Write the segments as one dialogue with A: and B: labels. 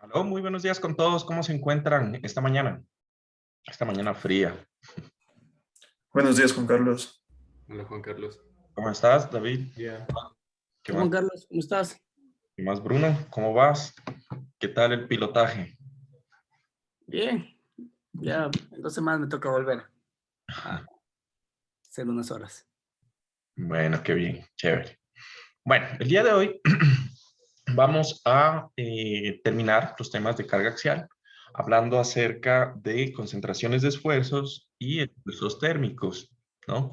A: Aló, muy buenos días con todos. ¿Cómo se encuentran esta mañana? Esta mañana fría.
B: Buenos días, Juan Carlos.
C: Hola Juan Carlos.
A: ¿Cómo estás, David?
C: Ya,
A: ¿Qué
D: Juan
A: más?
D: Carlos, ¿cómo estás?
A: ¿Qué más, Bruno? ¿Cómo vas? ¿Qué tal el pilotaje?
D: Bien, ya en 2 semanas me toca volver a hacer unas horas.
A: Bueno, qué bien, chévere. Bueno, el día de hoy vamos a terminar los temas de carga axial, hablando acerca de concentraciones de esfuerzos y esfuerzos térmicos, ¿no?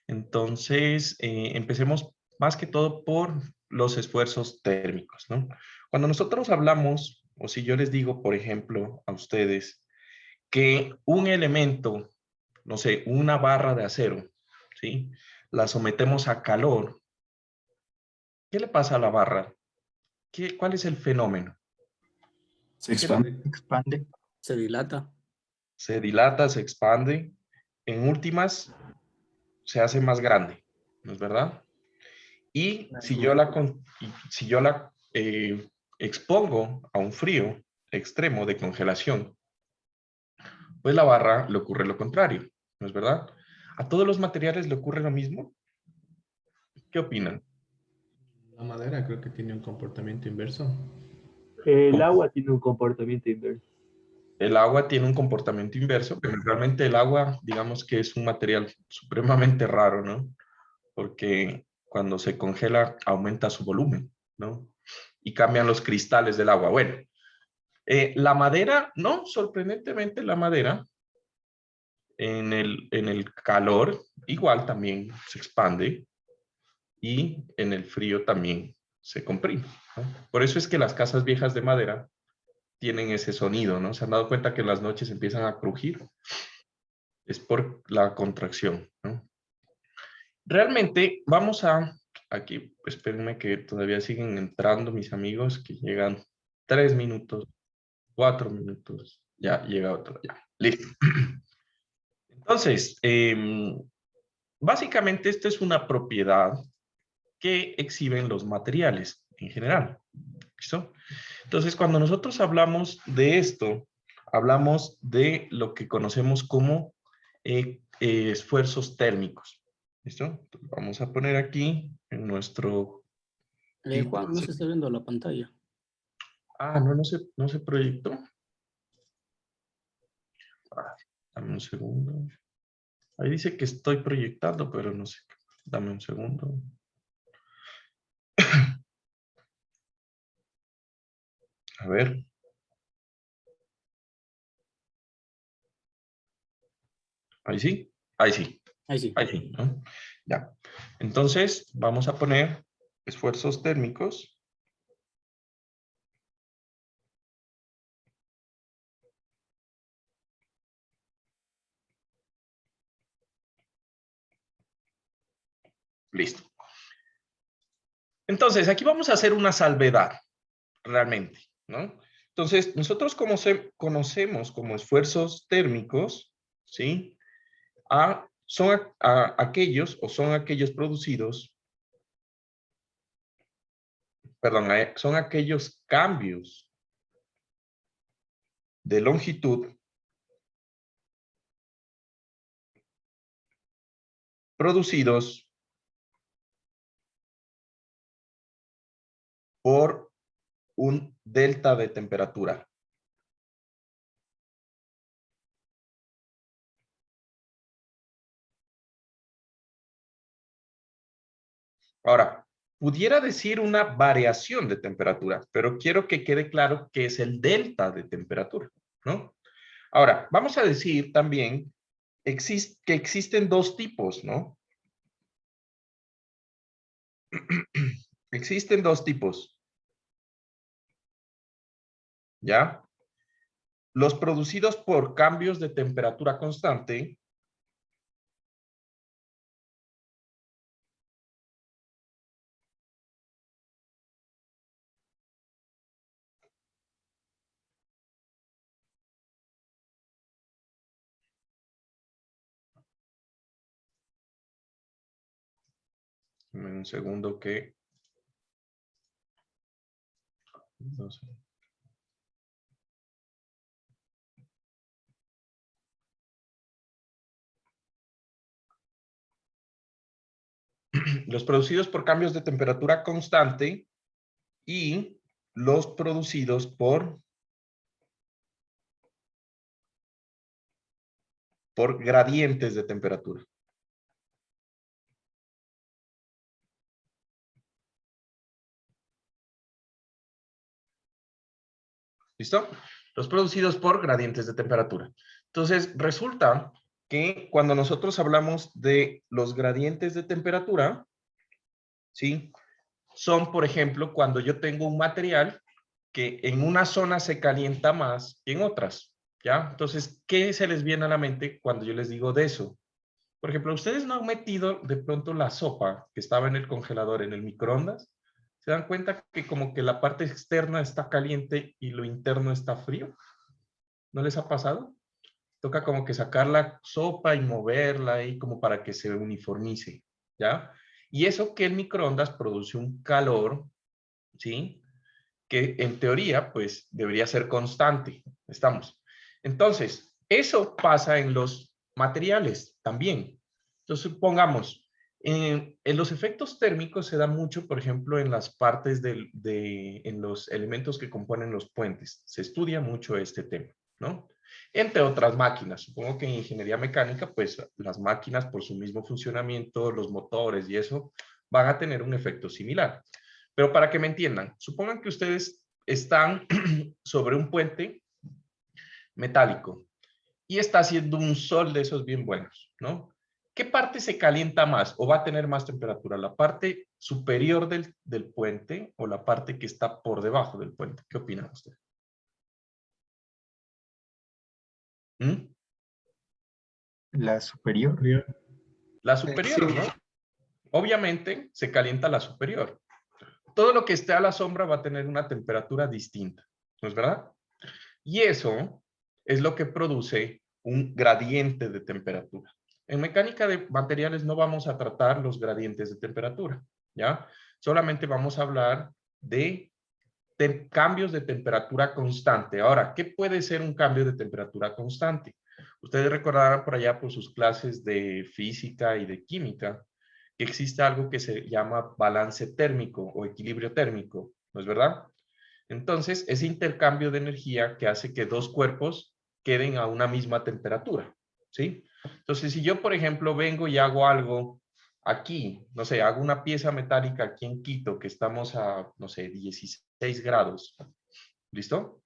A: Entonces, empecemos más que todo por los esfuerzos térmicos, ¿no? Cuando nosotros hablamos, o si yo les digo, por ejemplo, a ustedes, que un elemento, no sé, una barra de acero, ¿sí? La sometemos a calor, ¿qué le pasa a la barra? ¿Cuál es el fenómeno?
B: Se expande.
D: Se dilata.
A: Se dilata, se expande, en últimas se hace más grande, ¿no es verdad? Y si yo la expongo a un frío extremo de congelación, pues la barra le ocurre lo contrario, ¿no es verdad? ¿A todos los materiales le ocurre lo mismo? ¿Qué opinan?
C: la madera creo que tiene un comportamiento inverso.
E: El
A: ¿Cómo?
E: agua tiene un comportamiento inverso.
A: El agua tiene un comportamiento inverso, pero realmente el agua, digamos que es un material supremamente raro, ¿no? Porque cuando se congela aumenta su volumen, ¿no? Y cambian los cristales del agua. Bueno, la madera, no, sorprendentemente la madera en el calor igual también se expande y en el frío también se comprime, ¿no? Por eso es que las casas viejas de madera tienen ese sonido, ¿no? ¿Se han dado cuenta que en las noches empiezan a crujir? Es por la contracción, ¿no? Realmente vamos a, aquí, espérenme que todavía siguen entrando mis amigos que llegan 3 minutos, 4 minutos, ya llega otro, ya, listo. Entonces, básicamente esta es una propiedad que exhiben los materiales en general, ¿listo? Entonces, cuando nosotros hablamos de esto, hablamos de lo que conocemos como esfuerzos térmicos, ¿listo? Entonces, vamos a poner aquí en nuestro título.
D: Juan, no se está viendo la pantalla.
A: Ah, no, no se proyectó. Ah, dame un segundo. Ahí dice que estoy proyectando, pero no sé. Dame un segundo. A ver. Ahí sí. Ahí sí.
D: Ahí sí.
A: Ahí sí, ¿no? Ya. Entonces, vamos a poner esfuerzos térmicos. Listo. Entonces, aquí vamos a hacer una salvedad, realmente, ¿no? Entonces, nosotros como conocemos como esfuerzos térmicos, ¿sí? Aquellos o son aquellos producidos, perdón, son aquellos cambios de longitud producidos por un delta de temperatura. Ahora, pudiera decir una variación de temperatura, pero quiero que quede claro que es el delta de temperatura, ¿no? Ahora, vamos a decir también que existen dos tipos, ¿no? Existen dos tipos, ¿ya? Los producidos por cambios de temperatura constante. Un segundo que... No sé. los producidos por cambios de temperatura constante y los producidos por gradientes de temperatura. ¿Listo? Los producidos por gradientes de temperatura. Entonces, resulta que cuando nosotros hablamos de los gradientes de temperatura, ¿sí? Son, por ejemplo, cuando yo tengo un material que en una zona se calienta más que en otras, ¿ya? Entonces, ¿qué se les viene a la mente cuando yo les digo de eso? Por ejemplo, ¿ustedes no han metido de pronto la sopa que estaba en el congelador en el microondas? ¿Se dan cuenta que como que la parte externa está caliente y lo interno está frío? ¿No les ha pasado? Toca como que sacar la sopa y moverla ahí como para que se uniformice, ¿ya? Y eso que el microondas produce un calor, ¿sí? Que en teoría, pues, debería ser constante. ¿Estamos? Entonces, eso pasa en los materiales también. Entonces, supongamos, en los efectos térmicos se da mucho, por ejemplo, en las partes en los elementos que componen los puentes. Se estudia mucho este tema, ¿no? Entre otras máquinas. Supongo que en ingeniería mecánica, pues, las máquinas por su mismo funcionamiento, los motores y eso, van a tener un efecto similar. Pero para que me entiendan, supongan que ustedes están sobre un puente metálico y está haciendo un sol de esos bien buenos, ¿no? ¿Qué parte se calienta más o va a tener más temperatura? ¿La parte superior del puente o la parte que está por debajo del puente? ¿Qué opinan ustedes? ¿Mm?
B: La superior.
A: La superior, ¿no? Obviamente se calienta la superior. Todo lo que esté a la sombra va a tener una temperatura distinta, ¿no es verdad? Y eso es lo que produce un gradiente de temperatura. En mecánica de materiales no vamos a tratar los gradientes de temperatura, ¿ya? Solamente vamos a hablar de cambios de temperatura constante. Ahora, ¿qué puede ser un cambio de temperatura constante? Ustedes recordarán por allá por sus clases de física y de química que existe algo que se llama balance térmico o equilibrio térmico, ¿no es verdad? Entonces, ese intercambio de energía que hace que dos cuerpos queden a una misma temperatura, ¿sí? Entonces, si yo, por ejemplo, vengo y hago algo aquí, no sé, hago una pieza metálica aquí en Quito, que estamos a, no sé, 16 grados, ¿listo?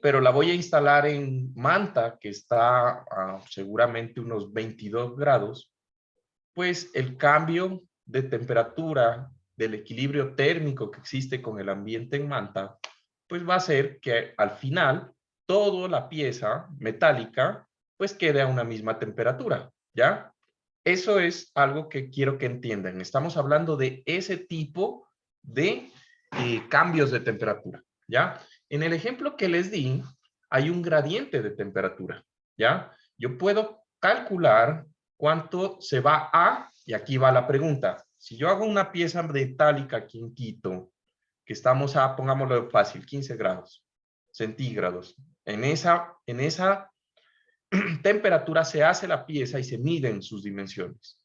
A: Pero la voy a instalar en Manta, que está a seguramente unos 22 grados, pues el cambio de temperatura del equilibrio térmico que existe con el ambiente en Manta, pues va a hacer que al final toda la pieza metálica pues quede a una misma temperatura, ¿ya? Eso es algo que quiero que entiendan. Estamos hablando de ese tipo de cambios de temperatura, ¿ya? En el ejemplo que les di, hay un gradiente de temperatura, ¿ya? Yo puedo calcular cuánto se va a, y aquí va la pregunta, si yo hago una pieza metálica aquí en Quito, que estamos a, pongámoslo fácil, 15 grados centígrados, en esa temperatura se hace la pieza y se miden sus dimensiones.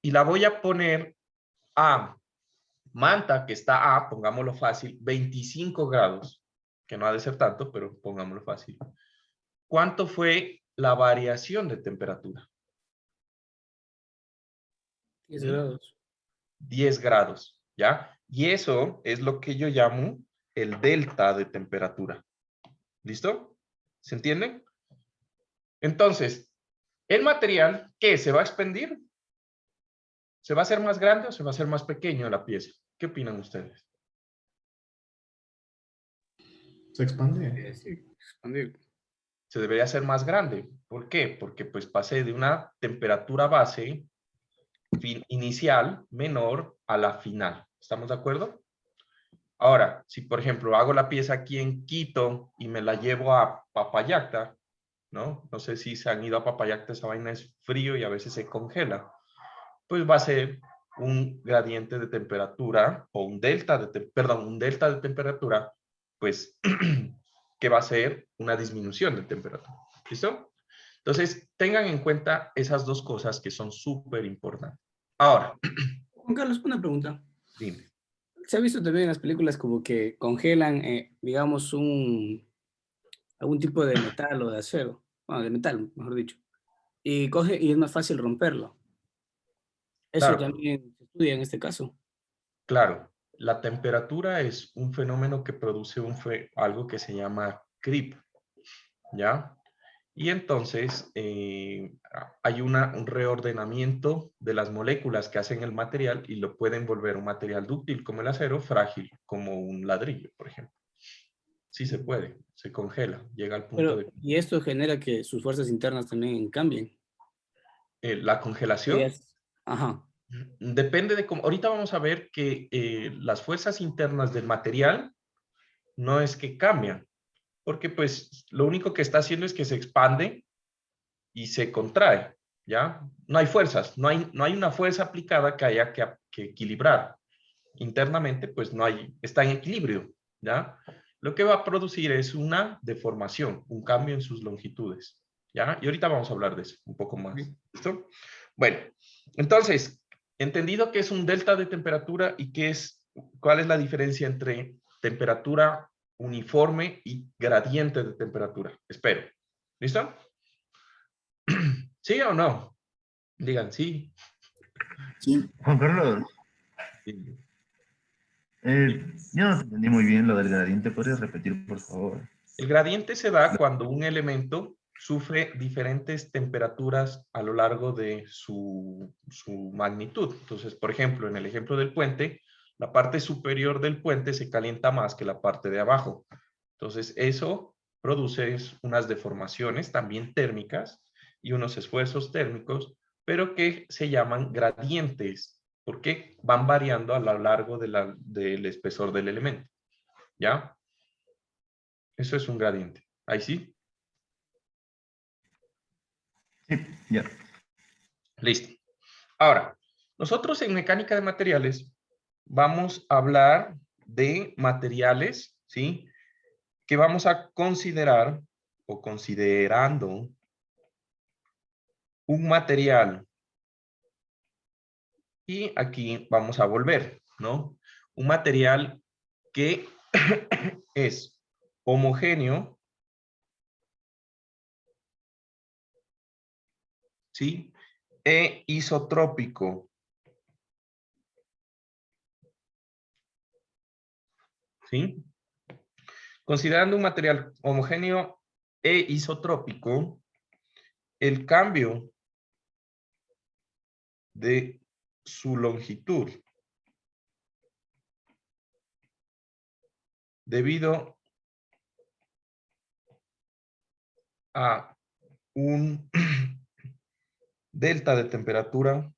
A: Y la voy a poner a Manta, que está a, pongámoslo fácil, 25 grados, que no ha de ser tanto, pero pongámoslo fácil. ¿Cuánto fue la variación de temperatura?
D: 10 grados.
A: 10 grados, ¿ya? Y eso es lo que yo llamo el delta de temperatura. ¿Listo? ¿Se entiende? Entonces, el material, ¿qué? ¿Se va a expandir? ¿Se va a hacer más grande o se va a hacer más pequeño la pieza? ¿Qué opinan ustedes?
C: Se expande.
D: Sí, expandir.
A: Se debería hacer más grande. ¿Por qué? Porque pues pasé de una temperatura base inicial menor a la final. ¿Estamos de acuerdo? Ahora, si por ejemplo hago la pieza aquí en Quito y me la llevo a Papayacta, ¿no? No sé si se han ido a Papayacta, esa vaina es frío y a veces se congela. Pues va a ser un gradiente de temperatura o un delta un delta de temperatura, pues que va a ser una disminución de temperatura. ¿Listo? Entonces, tengan en cuenta esas dos cosas que son súper importantes. Ahora,
D: Juan Carlos, una pregunta.
A: dime.
D: Se ha visto también en las películas como que congelan, digamos, algún tipo de metal o de acero, bueno, de metal, mejor dicho, y coge y es más fácil romperlo. Eso
A: Claro,
D: también se estudia en este caso.
A: claro. La temperatura es un fenómeno que produce algo que se llama creep, ¿ya? Y entonces hay un reordenamiento de las moléculas que hacen el material y lo pueden volver un material dúctil como el acero, frágil como un ladrillo, por ejemplo. Sí se puede, se congela, llega al punto
D: Pero,
A: de
D: y esto genera que sus fuerzas internas también cambien.
A: la congelación.
D: Ellas, ajá.
A: Depende de cómo. Ahorita vamos a ver que las fuerzas internas del material no es que cambian, porque pues lo único que está haciendo es que se expande y se contrae, ¿ya? No hay fuerzas, no hay una fuerza aplicada que haya que equilibrar. Internamente, pues no hay, está en equilibrio, ¿ya? Lo que va a producir es una deformación, un cambio en sus longitudes, ¿ya? Y ahorita vamos a hablar de eso un poco más, ¿listo? Bueno, entonces, entendido que es un delta de temperatura y cuál es la diferencia entre temperatura uniforme y gradiente de temperatura. Espero. ¿Listo? ¿Sí o no? Digan sí.
F: Sí.
B: Juan Carlos,
A: Sí.
B: yo no entendí muy bien lo del gradiente. ¿Podrías repetir, por favor?
A: El gradiente se da cuando un elemento sufre diferentes temperaturas a lo largo de su magnitud. Entonces, por ejemplo, en el ejemplo del puente, la parte superior del puente se calienta más que la parte de abajo. Entonces, eso produce unas deformaciones también térmicas y unos esfuerzos térmicos, pero que se llaman gradientes, porque van variando a lo largo del espesor del elemento. ¿Ya? Eso es un gradiente. Ahí sí.
B: Sí, ya.
A: Listo. Ahora, nosotros en mecánica de materiales vamos a hablar de materiales, ¿sí? Que vamos a considerar o considerando un material. Y aquí vamos a volver, ¿no? Un material que es homogéneo, ¿sí? E isotrópico, ¿sí? Considerando un material homogéneo e isotrópico, el cambio de su longitud debido a un delta de temperatura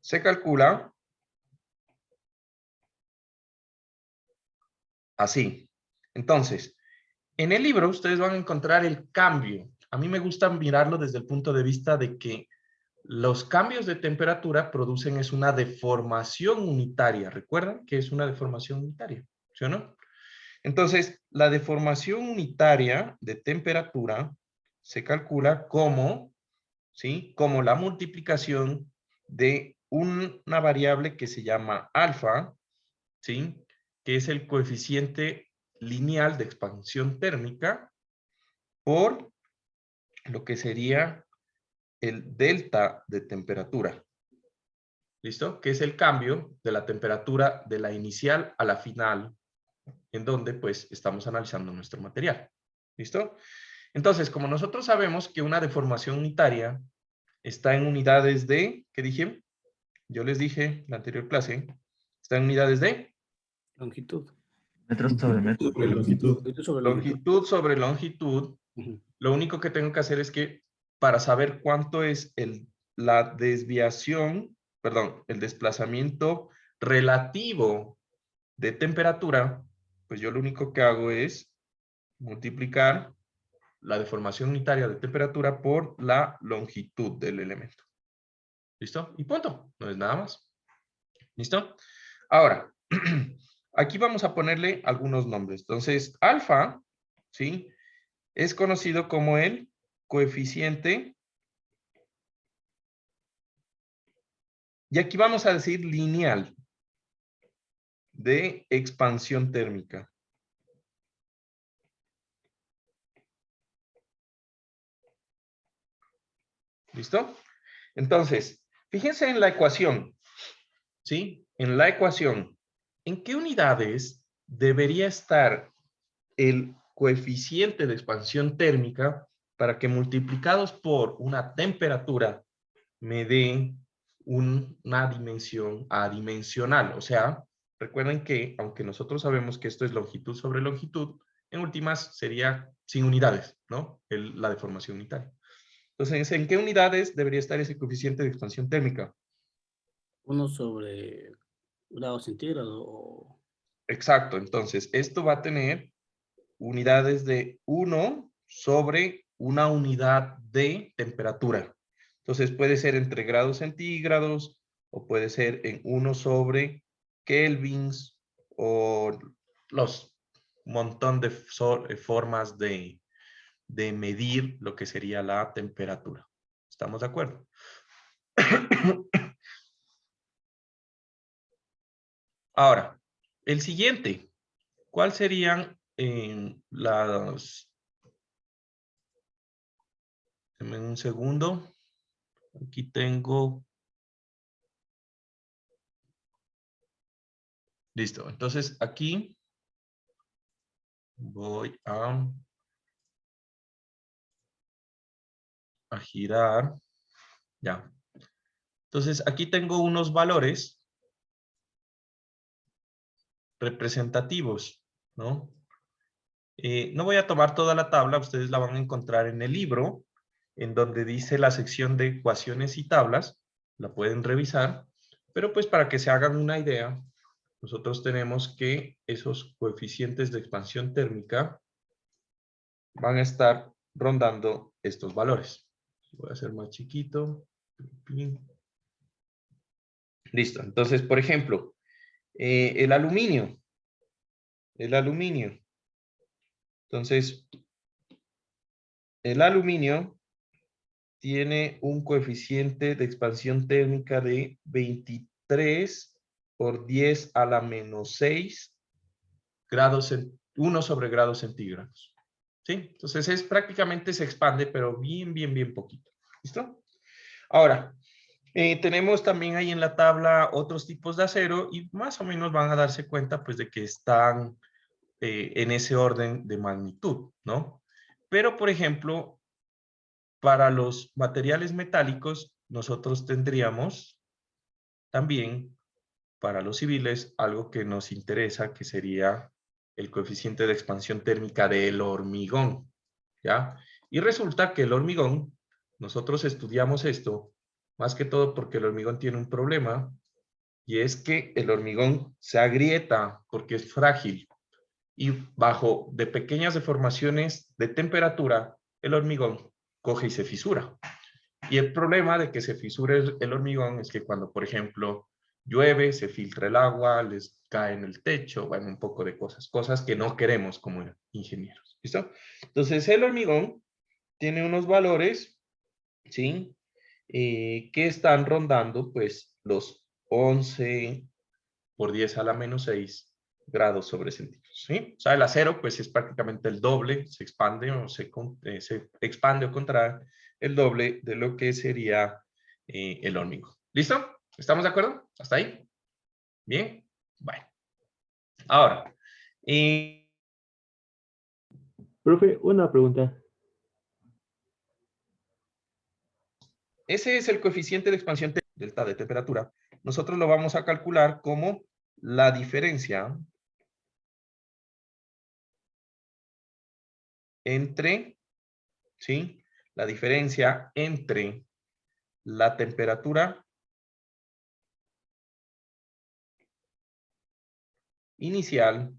A: se calcula así. Entonces, en el libro ustedes van a encontrar el cambio. A mí me gusta mirarlo desde el punto de vista de que los cambios de temperatura producen es una deformación unitaria. ¿Recuerdan que es una deformación unitaria? ¿Sí o no? Entonces, la deformación unitaria de temperatura se calcula como, ¿sí? Como la multiplicación de una variable que se llama alfa, ¿sí? Que es el coeficiente lineal de expansión térmica por lo que sería el delta de temperatura. ¿Listo? Que es el cambio de la temperatura de la inicial a la final, en donde pues estamos analizando nuestro material. ¿Listo? Entonces, como nosotros sabemos que una deformación unitaria está en unidades de, ¿qué dije? Yo les dije en la anterior clase, está en unidades de
D: Longitud.
B: Metros sobre metros.
C: Sobre longitud.
D: Longitud sobre longitud.
A: longitud sobre longitud.
D: Ujú.
A: Lo único que tengo que hacer es que para saber cuánto es la desviación, perdón, el desplazamiento relativo de temperatura, pues yo lo único que hago es multiplicar la deformación unitaria de temperatura por la longitud del elemento. ¿Listo? Y punto. No es nada más. ¿Listo? Ahora, Aquí vamos a ponerle algunos nombres. Entonces, alfa, ¿sí? Es conocido como el coeficiente. Y aquí vamos a decir lineal de expansión térmica. ¿Listo? Entonces, fíjense en la ecuación, ¿sí? En la ecuación, ¿en qué unidades debería estar el coeficiente de expansión térmica para que multiplicados por una temperatura me dé una dimensión adimensional? O sea, recuerden que aunque nosotros sabemos que esto es longitud sobre longitud, en últimas sería sin unidades, ¿no? La deformación unitaria. Entonces, ¿en qué unidades debería estar ese coeficiente de expansión térmica?
D: 1 sobre grado centígrado o
A: Exacto, entonces esto va a tener unidades de 1 sobre una unidad de temperatura. Entonces puede ser entre grados centígrados o puede ser en 1 sobre kelvins o los montón de formas de medir lo que sería la temperatura. ¿Estamos de acuerdo? Ahora, el siguiente. ¿Cuál serían las... Deme un segundo. Aquí tengo... Listo. Entonces, aquí voy a girar. Ya. Entonces, aquí tengo unos valores representativos, ¿no? No voy a tomar toda la tabla, ustedes la van a encontrar en el libro, en donde dice la sección de ecuaciones y tablas, la pueden revisar, pero pues para que se hagan una idea, nosotros tenemos que esos coeficientes de expansión térmica van a estar rondando estos valores. Voy a hacer más chiquito. Listo, entonces, por ejemplo, el aluminio. El aluminio. Entonces, el aluminio tiene un coeficiente de expansión térmica de 23 por 10 a la menos 6 grados, 1 sobre grados centígrados. ¿Sí? Entonces es prácticamente se expande, pero bien poquito. ¿Listo? Ahora, tenemos también ahí en la tabla otros tipos de acero y más o menos van a darse cuenta pues de que están en ese orden de magnitud, ¿no? Pero, por ejemplo, para los materiales metálicos, nosotros tendríamos también para los civiles algo que nos interesa, que sería el coeficiente de expansión térmica del hormigón, ¿ya? Y resulta que el hormigón, nosotros estudiamos esto, más que todo porque el hormigón tiene un problema, y es que el hormigón se agrieta porque es frágil, y bajo de pequeñas deformaciones de temperatura, el hormigón coge y se fisura. Y el problema de que se fisure el hormigón es que cuando, por ejemplo, llueve, se filtra el agua, les cae en el techo, bueno, un poco de cosas que no queremos como ingenieros. ¿Listo? Entonces, el hormigón tiene unos valores, ¿sí? Que están rondando, pues, los 11 por 10 a la menos 6 grados sobre centígrados, ¿sí? O sea, el acero, pues, es prácticamente el doble, se expande o se expande o contrae el doble de lo que sería el hormigón. ¿Listo? ¿Estamos de acuerdo? ¿Hasta ahí? ¿Bien? Bueno. Ahora,
E: Profe, una pregunta.
A: ese es el coeficiente de expansión delta de temperatura. Nosotros lo vamos a calcular como la diferencia entre, ¿sí? La diferencia entre la temperatura inicial.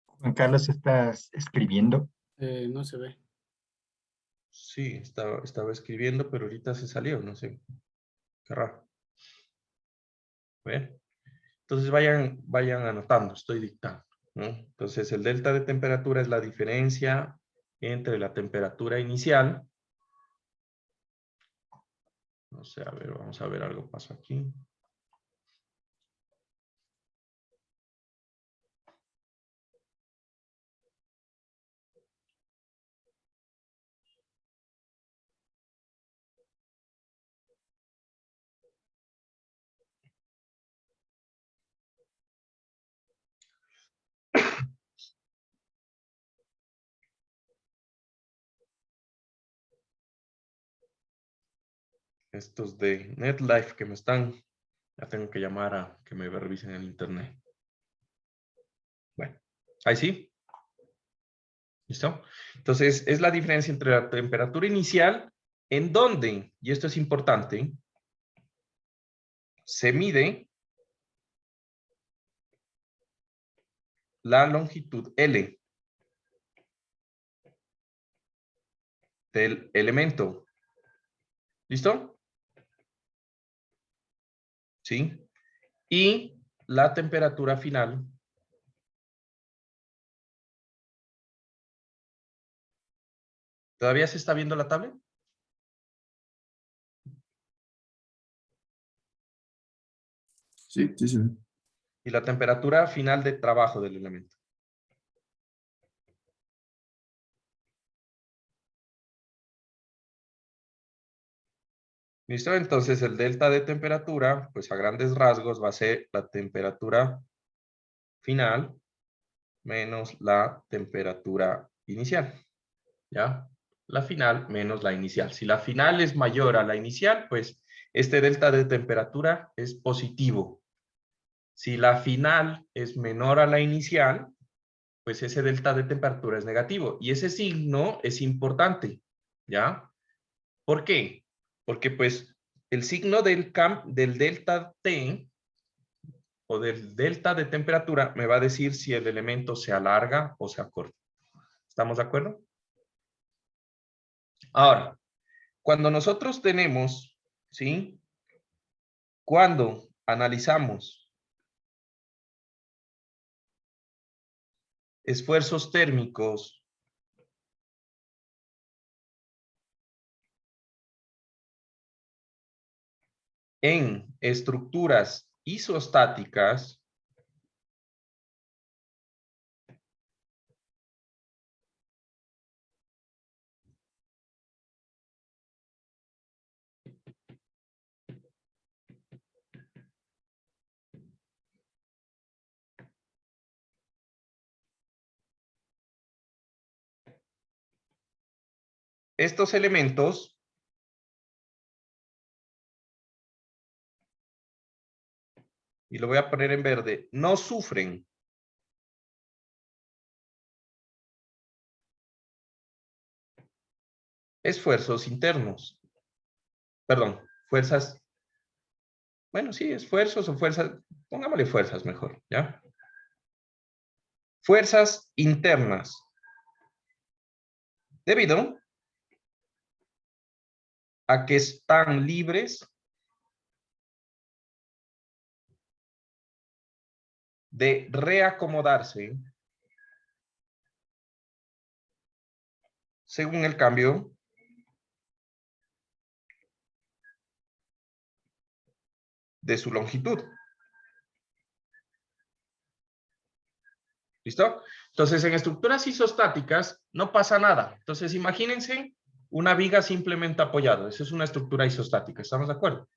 F: Juan Carlos, ¿estás escribiendo?
D: no se ve.
A: Sí, estaba escribiendo, pero ahorita se salió, no sé. Qué raro. A ver. Entonces vayan anotando, estoy dictando, ¿no? Entonces el delta de temperatura es la diferencia entre la temperatura inicial. No sé, a ver, vamos a ver algo pasó aquí. Estos de NetLife que me están, ya tengo que llamar a que me revisen en internet. Bueno, ahí sí. ¿Listo? Entonces, es la diferencia entre la temperatura inicial, en donde, y esto es importante, se mide la longitud L del elemento. ¿Listo? ¿Sí? Y la temperatura final ¿todavía se está viendo la tabla?
G: Sí, sí, sí.
A: Y la temperatura final de trabajo del elemento. ¿Listo? Entonces el delta de temperatura, pues a grandes rasgos va a ser la temperatura final menos la temperatura inicial. ¿Ya? La final menos la inicial. Si la final es mayor a la inicial, pues este delta de temperatura es positivo. Si la final es menor a la inicial, pues ese delta de temperatura es negativo. Y ese signo es importante, ¿ya? ¿Por qué? Porque pues el signo del delta T o del delta de temperatura me va a decir si el elemento se alarga o se acorta. ¿Estamos de acuerdo? Ahora, cuando nosotros tenemos, ¿sí? Cuando analizamos esfuerzos térmicos en estructuras isostáticas, estos elementos y lo voy a poner en verde, no sufren esfuerzos internos. Perdón, fuerzas. Bueno, sí, esfuerzos o fuerzas. Pongámosle fuerzas mejor, ¿ya? Fuerzas internas. Debido a que están libres de reacomodarse según el cambio de su longitud. ¿Listo? Entonces, en estructuras isostáticas no pasa nada. Entonces, imagínense una viga simplemente apoyada. Eso es una estructura isostática. ¿Estamos de acuerdo?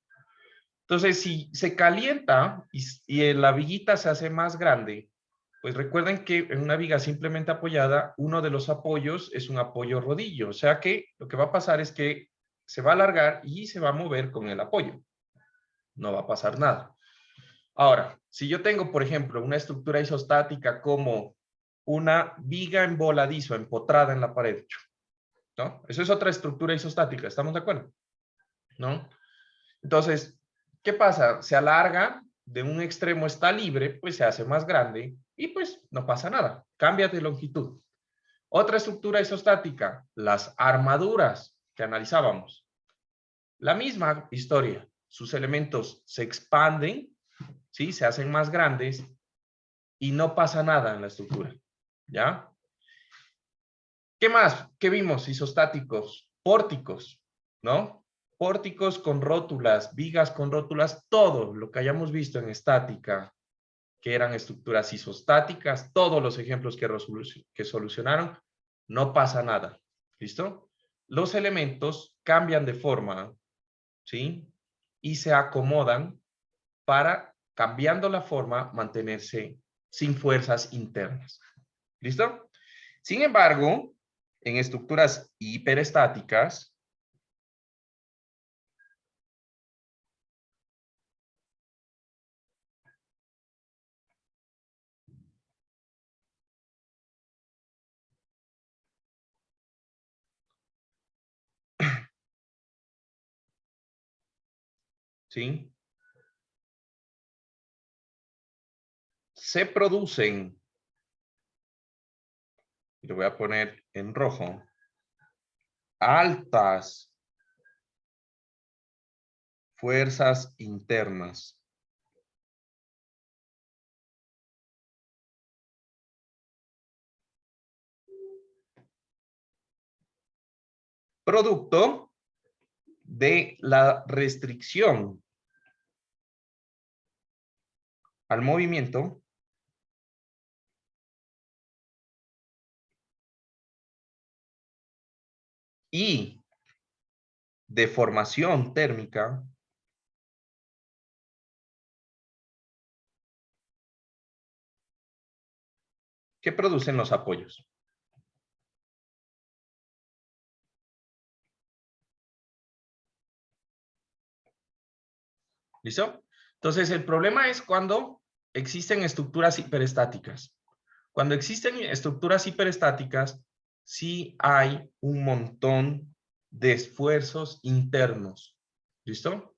A: Entonces, si se calienta y la viguita se hace más grande, pues recuerden que en una viga simplemente apoyada, uno de los apoyos es un apoyo rodillo. O sea que lo que va a pasar es que se va a alargar y se va a mover con el apoyo. No va a pasar nada. Ahora, si yo tengo, por ejemplo, una estructura isostática como una viga en voladizo, empotrada en la pared, ¿no? Eso es otra estructura isostática, ¿estamos de acuerdo? ¿No? Entonces, ¿qué pasa? Se alarga, de un extremo está libre, pues se hace más grande y pues no pasa nada, cambia de longitud. Otra estructura isostática, las armaduras que analizábamos. La misma historia, sus elementos se expanden ¿sí? Se hacen más grandes y no pasa nada en la estructura, ¿ya? ¿Qué más? ¿Qué vimos? Isostáticos, pórticos, ¿no? Pórticos con rótulas, vigas con rótulas, todo lo que hayamos visto en estática, que eran estructuras isostáticas, todos los ejemplos que solucionaron, no pasa nada, ¿listo? Los elementos cambian de forma, ¿sí? Y se acomodan para, cambiando la forma, mantenerse sin fuerzas internas, ¿listo? Sin embargo, en estructuras hiperestáticas, ¿sí? Se producen, y lo voy a poner en rojo, altas fuerzas internas. Producto de la restricción al movimiento y deformación térmica que producen los apoyos. ¿Listo? Entonces, el problema es cuando existen estructuras hiperestáticas. Cuando existen estructuras hiperestáticas, sí hay un montón de esfuerzos internos. ¿Listo?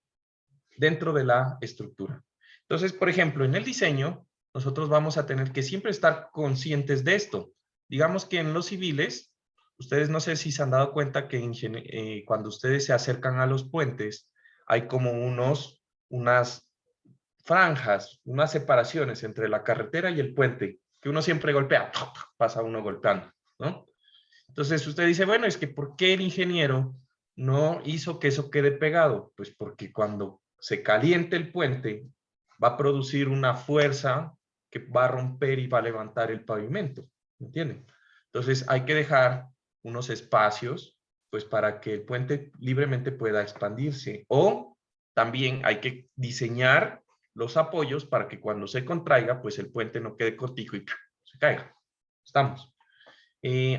A: Dentro de la estructura. Entonces, por ejemplo, en el diseño, nosotros vamos a tener que siempre estar conscientes de esto. Digamos que en los civiles, ustedes no sé si se han dado cuenta que cuando ustedes se acercan a los puentes, hay como unas franjas, unas separaciones entre la carretera y el puente, que uno siempre golpea, pasa uno golpeando, ¿no? Entonces usted dice, bueno, es que ¿por qué el ingeniero no hizo que eso quede pegado? Pues porque cuando se caliente el puente, va a producir una fuerza que va a romper y va a levantar el pavimento, ¿me entienden? Entonces hay que dejar unos espacios, pues para que el puente libremente pueda expandirse. O también hay que diseñar los apoyos para que cuando se contraiga, pues el puente no quede cortico y se caiga. ¿Estamos?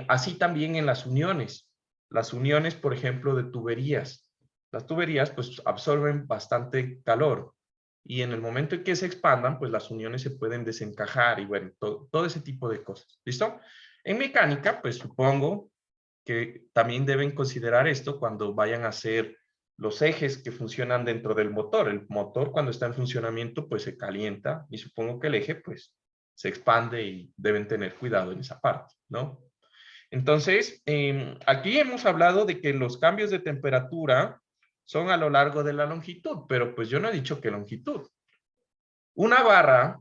A: Así también en las uniones. Las uniones, por ejemplo, de tuberías. Las tuberías, pues, absorben bastante calor. Y en el momento en que se expandan, pues, las uniones se pueden desencajar y, bueno, todo ese tipo de cosas. ¿Listo? En mecánica, pues, supongo que también deben considerar esto cuando vayan a hacer los ejes que funcionan dentro del motor. El motor, cuando está en funcionamiento, pues, se calienta y supongo que el eje, pues, se expande y deben tener cuidado en esa parte, ¿no? Entonces, aquí hemos hablado de que los cambios de temperatura son a lo largo de la longitud, pero pues yo no he dicho qué longitud. Una barra,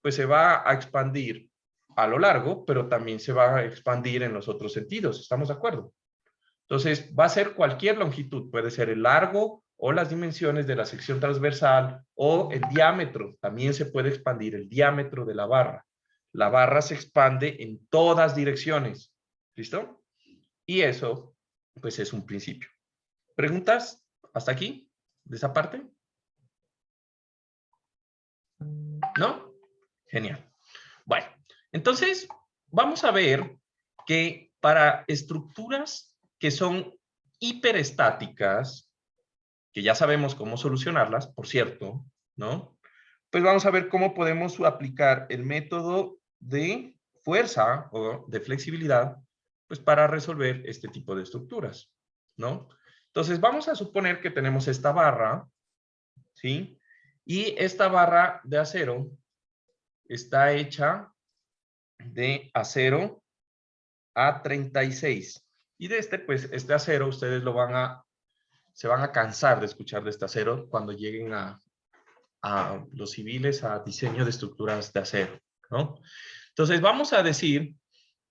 A: pues se va a expandir a lo largo, pero también se va a expandir en los otros sentidos, ¿estamos de acuerdo? Entonces, va a ser cualquier longitud, puede ser el largo o las dimensiones de la sección transversal o el diámetro, también se puede expandir el diámetro de la barra. La barra se expande en todas direcciones, ¿listo? Y eso, pues es un principio. ¿Preguntas hasta aquí? ¿De esa parte? ¿No? Genial. Bueno, entonces vamos a ver que para estructuras que son hiperestáticas, que ya sabemos cómo solucionarlas, por cierto, ¿no? Pues vamos a ver cómo podemos aplicar el método de fuerza o de flexibilidad, pues para resolver este tipo de estructuras, ¿no? Entonces vamos a suponer que tenemos esta barra, ¿sí? Y esta barra de acero está hecha de acero A36. Y de pues este acero ustedes se van a cansar de escuchar de este acero cuando lleguen a a los civiles a diseño de estructuras de acero, ¿no? Entonces vamos a decir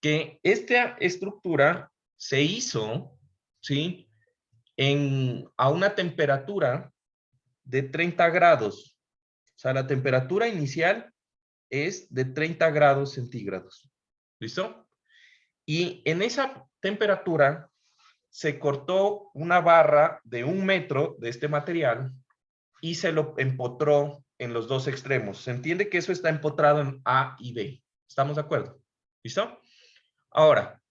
A: que esta estructura se hizo, ¿sí? A una temperatura de 30 grados. O sea, la temperatura inicial es de 30 grados centígrados. ¿Listo? Y en esa temperatura se cortó una barra de 1 metro de este material y se lo empotró en los dos extremos. Se entiende que eso está empotrado en A y B. ¿Estamos de acuerdo? ¿Listo? Ahora,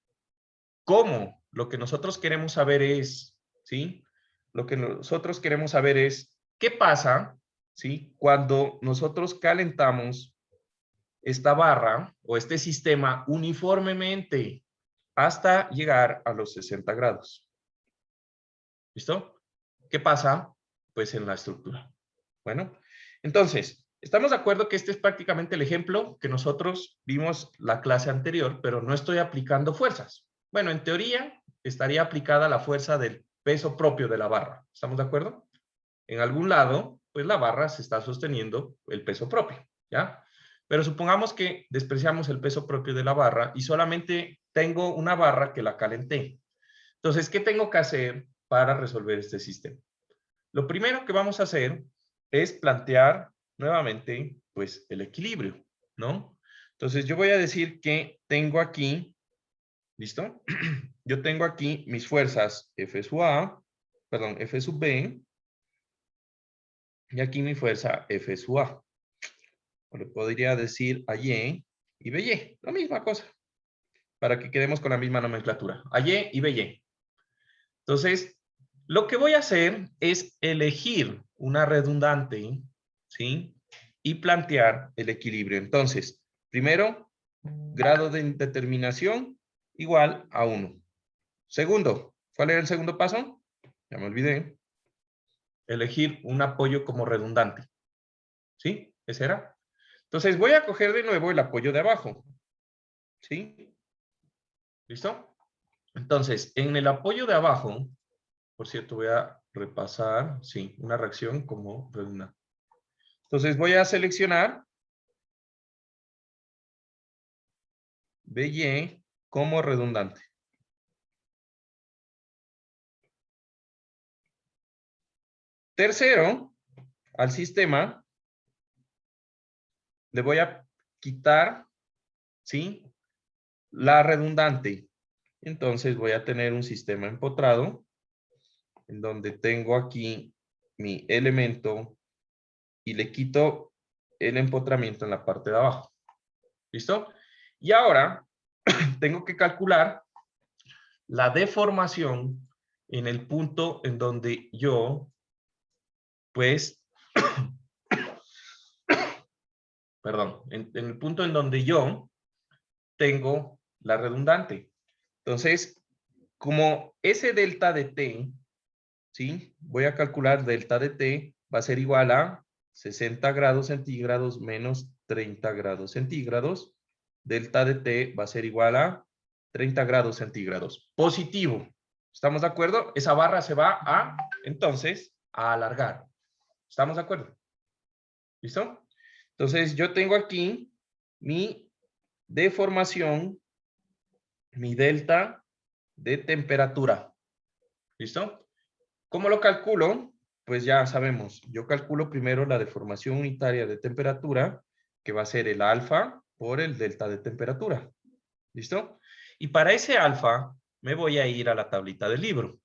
A: ¿cómo? Lo que nosotros queremos saber es, ¿sí? Lo que nosotros queremos saber es, ¿qué pasa, ¿sí? Cuando nosotros calentamos esta barra o este sistema uniformemente hasta llegar a los 60 grados. ¿Listo? ¿Qué pasa? Pues en la estructura. Bueno, entonces, estamos de acuerdo que este es prácticamente el ejemplo que nosotros vimos la clase anterior, pero no estoy aplicando fuerzas. Bueno, en teoría estaría aplicada la fuerza del peso propio de la barra. ¿Estamos de acuerdo? En algún lado, pues la barra se está sosteniendo el peso propio, ¿ya? Pero supongamos que despreciamos el peso propio de la barra y solamente tengo una barra que la calenté. Entonces, ¿qué tengo que hacer para resolver este sistema? Lo primero que vamos a hacer es plantear nuevamente, pues, el equilibrio, ¿no? Entonces, yo voy a decir que tengo aquí, ¿listo? Yo tengo aquí mis fuerzas F sub A, perdón, F sub B, y aquí mi fuerza F sub A. O le podría decir AY y BY, la misma cosa, para que quedemos con la misma nomenclatura. AY y BY. Entonces, lo que voy a hacer es elegir una redundante, ¿sí? Y plantear el equilibrio. Entonces, primero, grado de indeterminación igual a 1. Segundo, ¿cuál era el segundo paso? Ya me olvidé. Elegir un apoyo como redundante. ¿Sí? ¿Ese era? Entonces, voy a coger de nuevo el apoyo de abajo. ¿Sí? ¿Listo? Entonces, en el apoyo de abajo, por cierto, voy a repasar, sí, una reacción como redundante. Entonces, voy a seleccionar BY como redundante. Tercero, al sistema, le voy a quitar, ¿sí? La redundante. Entonces, voy a tener un sistema empotrado, en donde tengo aquí mi elemento y le quito el empotramiento en la parte de abajo. ¿Listo? Y ahora tengo que calcular la deformación en el punto en donde yo, pues, perdón, en el punto en donde yo tengo la redundante. Entonces, como ese delta de t, ¿sí? Voy a calcular delta de t va a ser igual a 60 grados centígrados menos 30 grados centígrados. Delta de t va a ser igual a 30 grados centígrados. Positivo. ¿Estamos de acuerdo? Esa barra se va a, entonces, a alargar. ¿Estamos de acuerdo? ¿Listo? Entonces, yo tengo aquí mi deformación, mi delta de temperatura. ¿Listo? ¿Cómo lo calculo? Pues ya sabemos, yo calculo primero la deformación unitaria de temperatura, que va a ser el alfa por el delta de temperatura. ¿Listo? Y para ese alfa me voy a ir a la tablita del libro.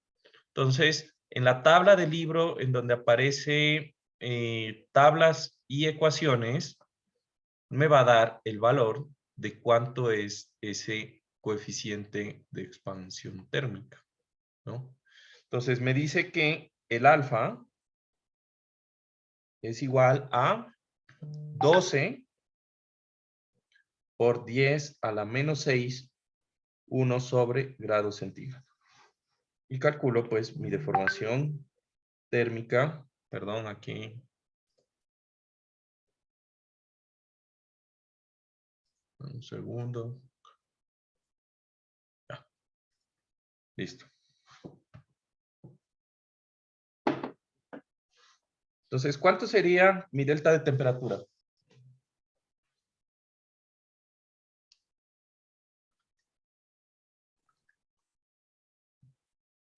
A: Entonces, en la tabla del libro, en donde aparece tablas y ecuaciones, me va a dar el valor de cuánto es ese coeficiente de expansión térmica, ¿no? Entonces, me dice que el alfa es igual a 12 por 10 a la menos 6, 1 sobre grado centígrado. Y calculo, pues, mi deformación térmica, perdón, aquí. Un segundo. Ya. Listo. Entonces, ¿cuánto sería mi delta de temperatura?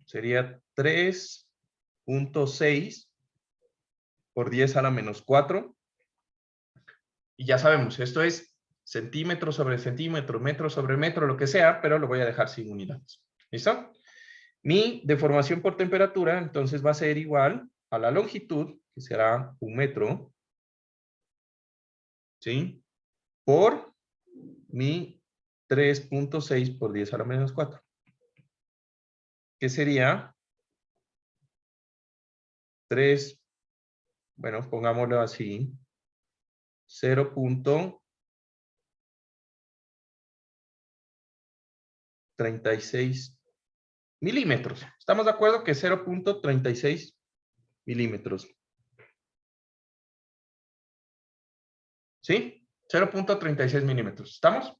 A: Sería 3.6 por 10 a la menos 4. Y ya sabemos, esto es centímetro sobre centímetro, metro sobre metro, lo que sea, pero lo voy a dejar sin unidades. ¿Listo? Mi deformación por temperatura, entonces, va a ser igual a la longitud, que será 1 metro, ¿sí? Por mi 3.6 por 10 a la menos 4. Que sería 3, bueno, pongámoslo así, 0.36 milímetros. ¿Estamos de acuerdo que 0.36 milímetros? ¿Sí? 0.36 milímetros. ¿Estamos?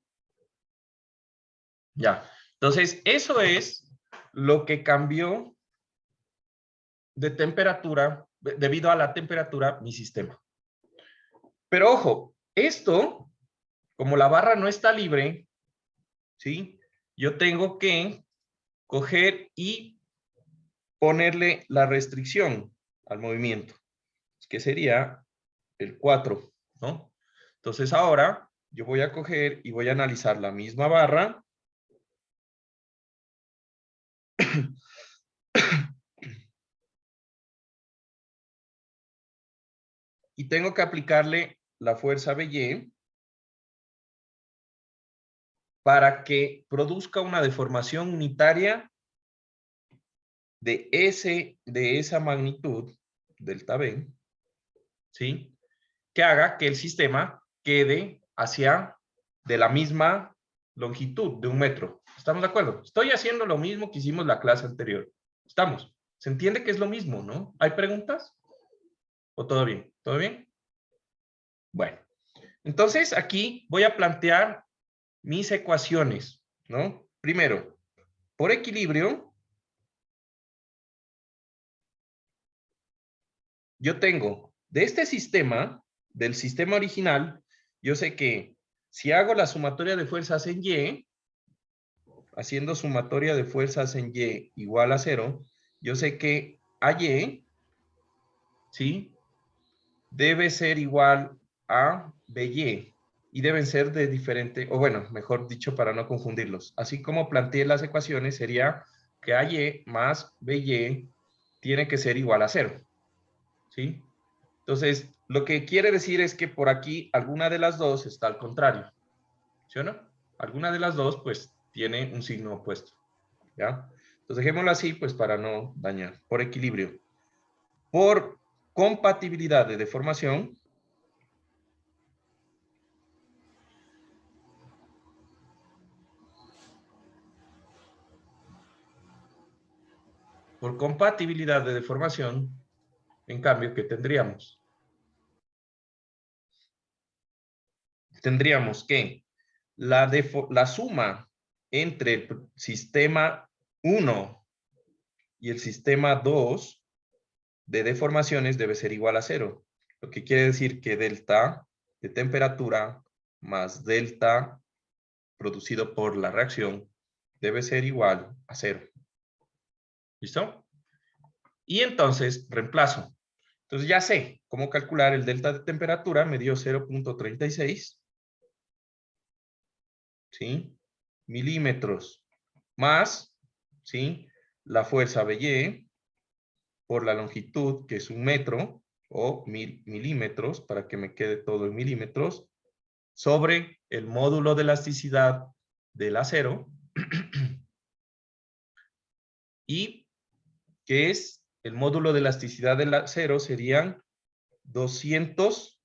A: Ya. Entonces, eso es lo que cambió de temperatura, debido a la temperatura, mi sistema. Pero ojo, esto, como la barra no está libre, ¿sí? Yo tengo que coger y ponerle la restricción al movimiento, que sería el 4, ¿no? Entonces ahora yo voy a coger y voy a analizar la misma barra. Y tengo que aplicarle la fuerza BY para que produzca una deformación unitaria de esa magnitud, delta B, ¿sí? Que haga que el sistema quede de la misma longitud, de 1 metro. ¿Estamos de acuerdo? Estoy haciendo lo mismo que hicimos la clase anterior. ¿Estamos? ¿Se entiende que es lo mismo, no? ¿Hay preguntas? ¿O todo bien? ¿Todo bien? Bueno, entonces aquí voy a plantear mis ecuaciones, ¿no? Primero, por equilibrio, yo tengo de este sistema, del sistema original, yo sé que si hago la sumatoria de fuerzas en Y, haciendo sumatoria de fuerzas en Y igual a 0, yo sé que AY, ¿sí? Debe ser igual a BY. Y deben ser de diferente, o bueno, mejor dicho, para no confundirlos. Así como planteé las ecuaciones, sería que AY más BY tiene que ser igual a 0. ¿Sí? Entonces, lo que quiere decir es que por aquí alguna de las dos está al contrario. ¿Sí o no? Alguna de las dos, pues, tiene un signo opuesto. ¿Ya? Entonces, dejémoslo así, pues, para no dañar. Por equilibrio. Por compatibilidad de deformación, en cambio, ¿qué tendríamos? Tendríamos que la suma entre el sistema 1 y el sistema 2 de deformaciones debe ser igual a 0. Lo que quiere decir que delta de temperatura más delta producido por la reacción debe ser igual a 0. ¿Listo? Y entonces reemplazo. Entonces ya sé cómo calcular el delta de temperatura, me dio 0.36, ¿sí? Milímetros más, ¿sí? La fuerza BY por la longitud, que es 1 metro, o 1000 milímetros, para que me quede todo en milímetros, sobre el módulo de elasticidad del acero, y que es el módulo de elasticidad del acero serían 200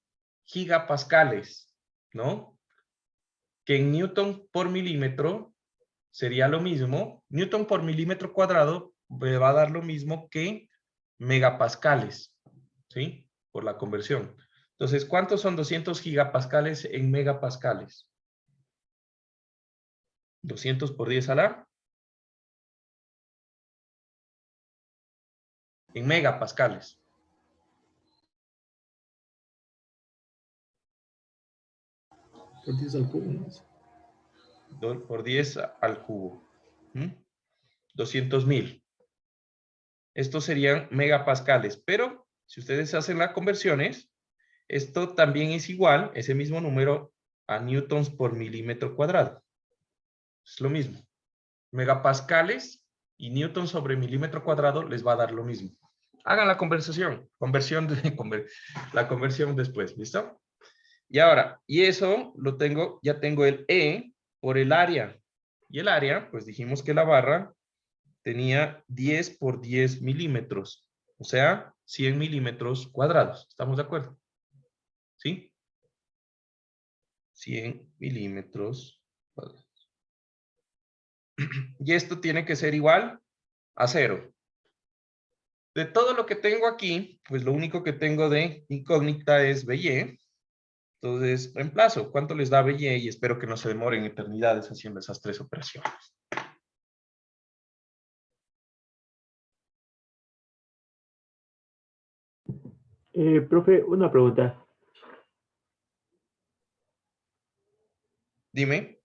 A: gigapascales, ¿no? Que en Newton por milímetro sería lo mismo. Newton por milímetro cuadrado me va a dar lo mismo que megapascales, ¿sí? Por la conversión. Entonces, ¿cuántos son 200 gigapascales en megapascales? 200 por 10 a la... En megapascales.
C: Por 10 al cubo, ¿no?
A: Por 10 al cubo. 200.000. Estos serían megapascales, pero si ustedes hacen las conversiones, esto también es igual, ese mismo número, a newtons por milímetro cuadrado. Es lo mismo. Megapascales y newtons sobre milímetro cuadrado les va a dar lo mismo. Hagan la conversión la conversión después, ¿listo? Y ahora, y eso lo tengo, ya tengo el E por el área. Y el área, pues dijimos que la barra tenía 10 por 10 milímetros. O sea, 100 milímetros cuadrados. ¿Estamos de acuerdo? ¿Sí? 100 milímetros cuadrados. Y esto tiene que ser igual a 0. De todo lo que tengo aquí, pues lo único que tengo de incógnita es BY. Entonces, reemplazo. ¿Cuánto les da BY? Y espero que no se demoren eternidades haciendo esas 3 operaciones.
E: Profe, una pregunta.
A: Dime.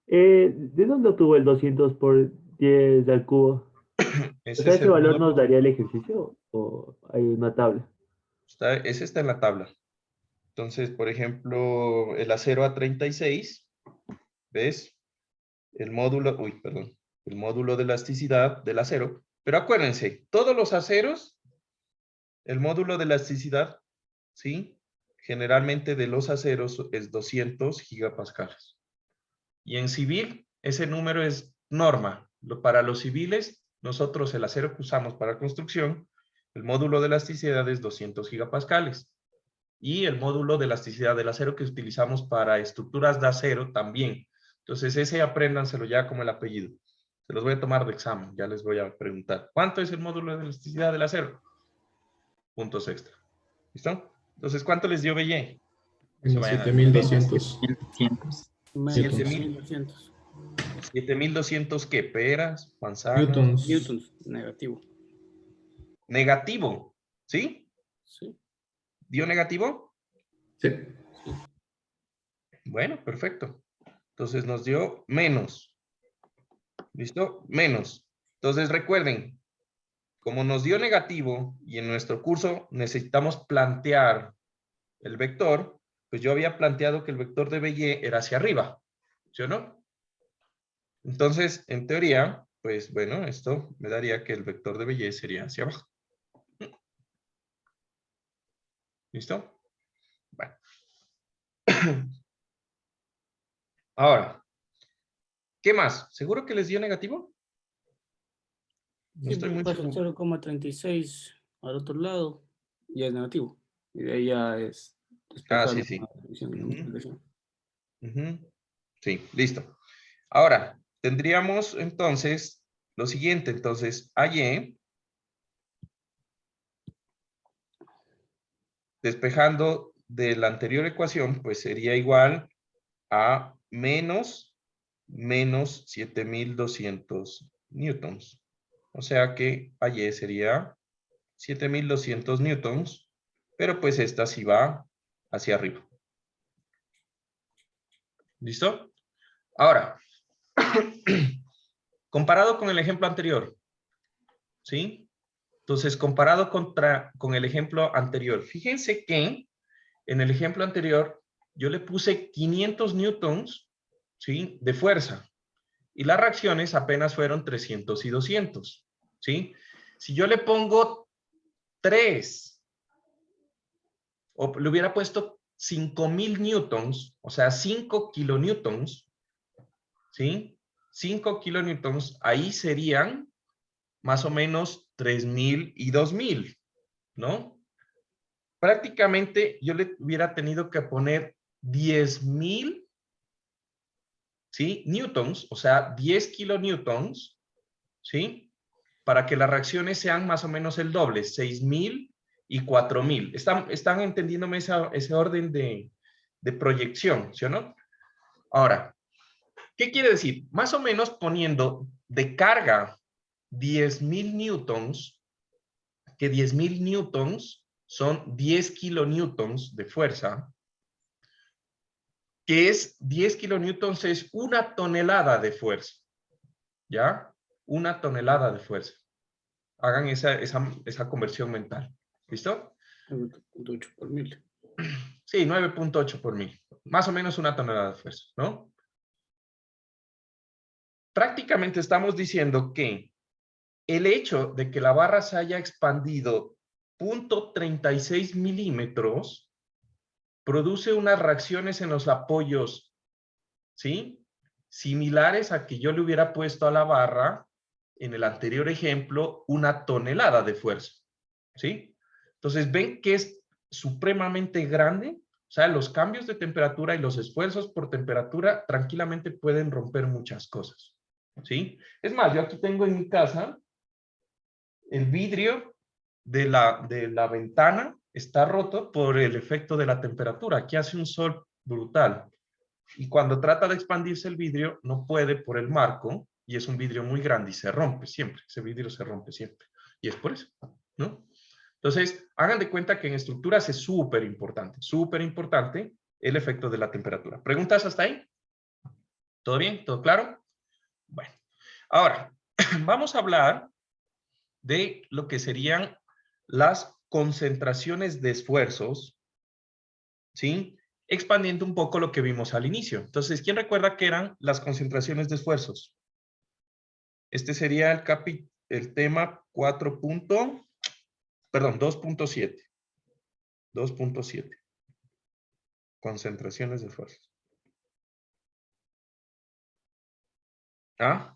E: ¿De dónde obtuvo el 200 por 10 al cubo? O sea,
A: Es
E: ¿ese
A: el
E: valor nos
A: módulo.
E: daría el ejercicio o hay una tabla?
A: Ese está en la tabla. Entonces, por ejemplo, el acero A36, ¿ves? El módulo de elasticidad del acero. Pero acuérdense, todos los aceros, el módulo de elasticidad, ¿sí? Generalmente de los aceros es 200 gigapascales. Y en civil, ese número es norma. Para los civiles, nosotros el acero que usamos para construcción, el módulo de elasticidad es 200 gigapascales. Y el módulo de elasticidad del acero que utilizamos para estructuras de acero también. Entonces ese apréndanselo ya como el apellido. Se los voy a tomar de examen, ya les voy a preguntar. ¿Cuánto es el módulo de elasticidad del acero? Puntos extra. ¿Listo? Entonces, ¿cuánto les dio BY? Se
C: Menos
A: vayan a
C: 7.200
F: 1200.
D: Menos
C: Newtons.
D: 7.200
A: 7.200 ¿qué? Peras, manzanas.
C: newtons.
D: newtons, negativo.
A: Negativo, ¿sí?
D: Sí.
A: ¿Dio negativo?
C: Sí.
A: Bueno, perfecto. Entonces nos dio menos. ¿Listo? Menos. Entonces recuerden, como nos dio negativo y en nuestro curso necesitamos plantear el vector, pues yo había planteado que el vector de BY era hacia arriba, ¿sí o no? Entonces, en teoría, pues bueno, esto me daría que el vector de BY sería hacia abajo. ¿Listo? Bueno. Ahora, ¿qué más? ¿Seguro que les dio negativo? No
D: Sí,
A: estoy muy
D: pasa
A: seguro.
D: 0,36 al otro lado, ya es negativo. Y de ahí ya es
A: Ah,
D: despejable
A: sí.
D: con la división y la
A: Ujú.
D: multiplicación.
A: Sí, listo. Ahora, tendríamos entonces lo siguiente. Entonces, AY, despejando de la anterior ecuación, pues sería igual a menos 7.200 newtons. O sea que AY sería 7.200 newtons, pero pues esta sí va hacia arriba. ¿Listo? Ahora, comparado con el ejemplo anterior, ¿sí? Entonces, comparado con el ejemplo anterior, fíjense que en el ejemplo anterior yo le puse 500 newtons, ¿sí? De fuerza. Y las reacciones apenas fueron 300 y 200, ¿sí? Si yo le pongo 3, o le hubiera puesto 5.000 newtons, o sea, 5 kilonewtons, ¿sí? 5 kilonewtons, ahí serían más o menos 3.000 y 2.000, ¿no? Prácticamente yo le hubiera tenido que poner 10.000, ¿sí? Newtons, o sea, 10 kilonewtons, ¿sí? Para que las reacciones sean más o menos el doble, 6.000 y 4.000. ¿Están entendiéndome ese orden de proyección, ¿sí o no? Ahora, ¿qué quiere decir? Más o menos poniendo de carga 10.000 newtons, que 10.000 newtons son 10 kilonewtons de fuerza, que es 10 kilonewtons, es una tonelada de fuerza. ¿Ya? Una tonelada de fuerza. Hagan esa conversión mental. ¿Listo?
D: 9.8 por mil.
A: Sí, 9.8 por mil. Más o menos una tonelada de fuerza, ¿no? Prácticamente estamos diciendo que el hecho de que la barra se haya expandido 0.36 milímetros produce unas reacciones en los apoyos, ¿sí? Similares a que yo le hubiera puesto a la barra, en el anterior ejemplo, una tonelada de fuerza, ¿sí? Entonces, ¿ven que es supremamente grande? O sea, los cambios de temperatura y los esfuerzos por temperatura tranquilamente pueden romper muchas cosas, ¿sí? Es más, yo aquí tengo en mi casa el vidrio de la ventana está roto por el efecto de la temperatura. Aquí hace un sol brutal. Y cuando trata de expandirse el vidrio, no puede por el marco, y es un vidrio muy grande y se rompe siempre. Ese vidrio se rompe siempre. Y es por eso, ¿no? Entonces, hagan de cuenta que en estructuras es súper importante el efecto de la temperatura. ¿Preguntas hasta ahí? ¿Todo bien? ¿Todo claro? Bueno, ahora, vamos a hablar de lo que serían las concentraciones de esfuerzos, ¿sí? Expandiendo un poco lo que vimos al inicio. Entonces, ¿quién recuerda qué eran las concentraciones de esfuerzos? Este sería el tema 2.7. 2.7. Concentraciones de esfuerzos. ¿Ah?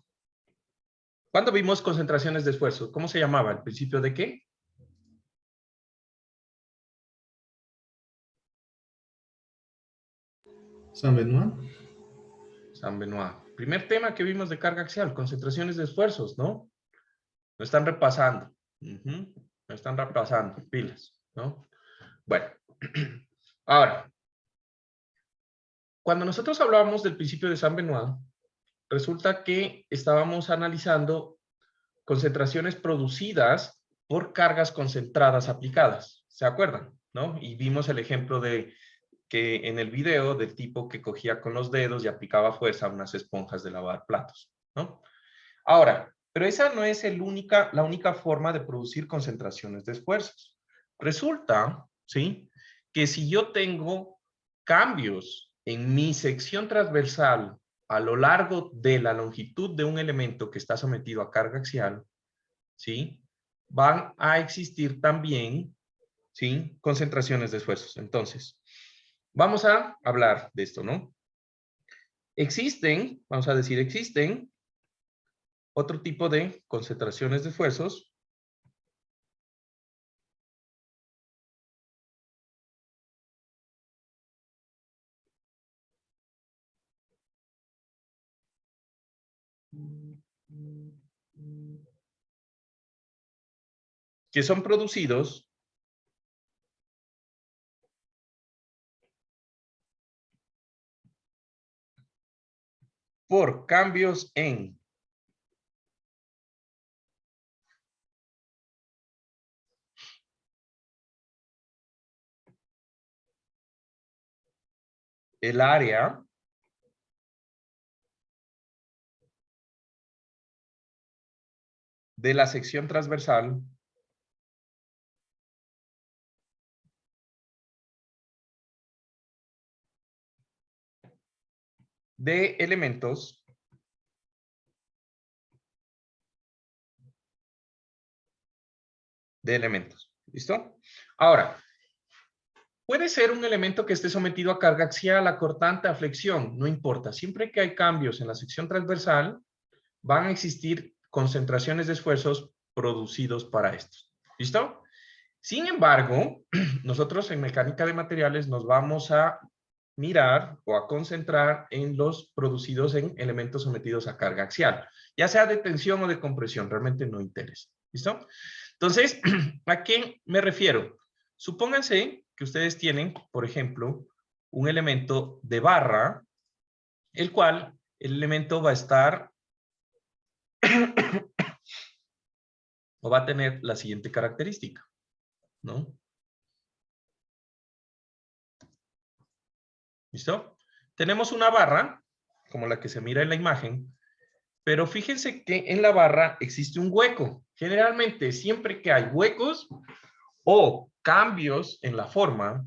A: ¿Cuándo vimos concentraciones de esfuerzo? ¿Cómo se llamaba? ¿El principio de qué?
C: Saint-Benoît.
A: Saint-Benoît. Primer tema que vimos de carga axial, concentraciones de esfuerzos, ¿no? Lo están repasando. Lo están repasando, pilas, ¿no? Bueno, ahora, cuando nosotros hablábamos del principio de Saint-Benoît, resulta que estábamos analizando concentraciones producidas por cargas concentradas aplicadas. ¿Se acuerdan? ¿No? Y vimos el ejemplo de que en el video del tipo que cogía con los dedos y aplicaba fuerza a unas esponjas de lavar platos, ¿no? Ahora, pero esa no es la única forma de producir concentraciones de esfuerzos. Resulta, ¿sí? Que si yo tengo cambios en mi sección transversal a lo largo de la longitud de un elemento que está sometido a carga axial, ¿sí? Van a existir también, ¿sí? Concentraciones de esfuerzos. Entonces, vamos a hablar de esto, ¿no? Existen, vamos a decir, existen otro tipo de concentraciones de esfuerzos que son producidos por cambios en el área de la sección transversal de elementos ¿Listo? Ahora, puede ser un elemento que esté sometido a carga axial, a cortante, a flexión, no importa. Siempre que hay cambios en la sección transversal, van a existir concentraciones de esfuerzos producidos para estos. ¿Listo? Sin embargo, nosotros en mecánica de materiales nos vamos a mirar o a concentrar en los producidos en elementos sometidos a carga axial, ya sea de tensión o de compresión, realmente no interesa. ¿Listo? Entonces, ¿a qué me refiero? Supónganse que ustedes tienen, por ejemplo, un elemento de barra, el cual el elemento va a estar o va a tener la siguiente característica, ¿no? ¿Listo? tenemos una barra, como la que se mira en la imagen, pero fíjense que en la barra existe un hueco. Generalmente, siempre que hay huecos o cambios en la forma,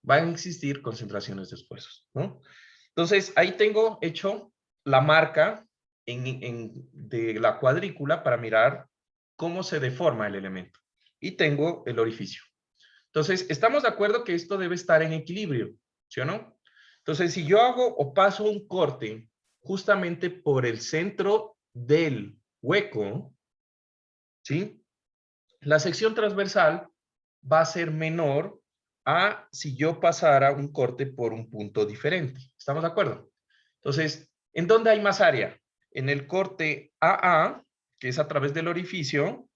A: van a existir concentraciones de esfuerzos, ¿no? Entonces, ahí tengo hecho la marca de la cuadrícula para mirar cómo se deforma el elemento. Y tengo el orificio. Entonces, estamos de acuerdo que esto debe estar en equilibrio, ¿sí o no? Entonces, si yo hago o paso un corte justamente por el centro del hueco, ¿sí? La sección transversal va a ser menor a si yo pasara un corte por un punto diferente. ¿Estamos de acuerdo? Entonces, ¿en dónde hay más área? En el corte AA, que es a través del orificio,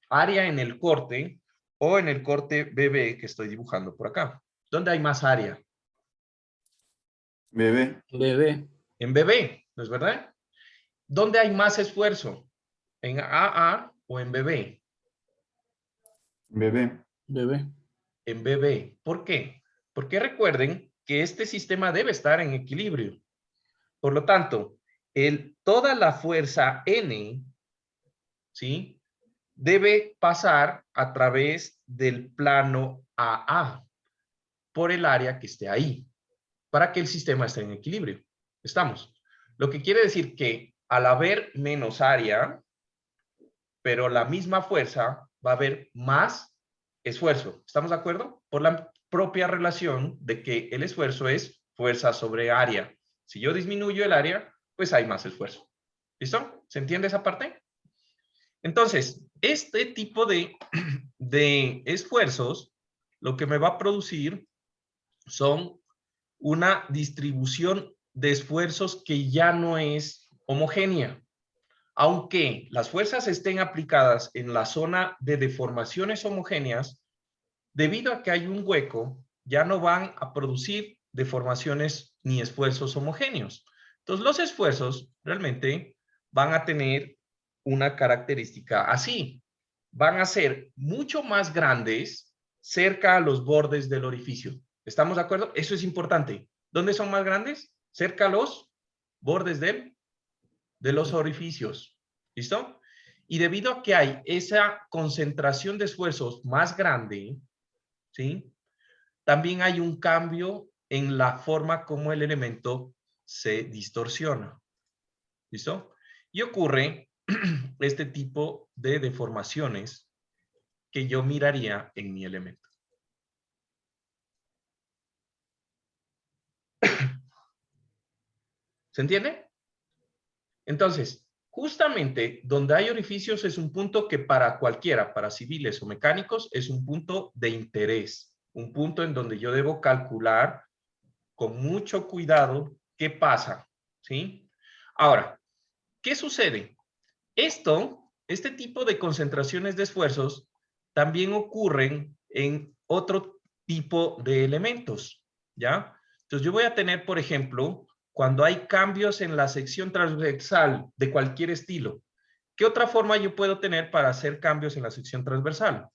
A: área en el corte, o en el corte BB que estoy dibujando por acá. ¿Dónde hay más área?
G: Bebé.
D: BB.
A: En BB, ¿no es verdad? ¿Dónde hay más esfuerzo? ¿En AA o en BB?
G: Bebé.
D: BB.
A: En BB. ¿Por qué? Porque recuerden que este sistema debe estar en equilibrio. Por lo tanto, toda la fuerza N, ¿sí? Debe pasar a través del plano AA por el área que esté ahí, para que el sistema esté en equilibrio. ¿Estamos? Lo que quiere decir que al haber menos área, pero la misma fuerza, va a haber más esfuerzo. ¿Estamos de acuerdo? Por la propia relación de que el esfuerzo es fuerza sobre área. Si yo disminuyo el área, pues hay más esfuerzo. ¿Listo? ¿Se entiende esa parte? Entonces, este tipo de esfuerzos, lo que me va a producir son una distribución de esfuerzos que ya no es homogénea. Aunque las fuerzas estén aplicadas en la zona de deformaciones homogéneas, debido a que hay un hueco, ya no van a producir deformaciones ni esfuerzos homogéneos. Entonces, los esfuerzos realmente van a tener una característica así. Van a ser mucho más grandes cerca a los bordes del orificio. ¿Estamos de acuerdo? Eso es importante. ¿Dónde son más grandes? Cerca a los bordes de los orificios. ¿Listo? Y debido a que hay esa concentración de esfuerzos más grande, ¿sí? También hay un cambio en la forma como el elemento se distorsiona. ¿Listo? Y ocurre este tipo de deformaciones que yo miraría en mi elemento. ¿Se entiende? Entonces, justamente donde hay orificios es un punto que para cualquiera, para civiles o mecánicos, es un punto de interés. Un punto en donde yo debo calcular con mucho cuidado qué pasa, ¿sí? Ahora, ¿qué sucede? Este tipo de concentraciones de esfuerzos también ocurren en otro tipo de elementos, ¿ya? Entonces yo voy a tener, por ejemplo, cuando hay cambios en la sección transversal de cualquier estilo, ¿qué otra forma yo puedo tener para hacer cambios en la sección transversal?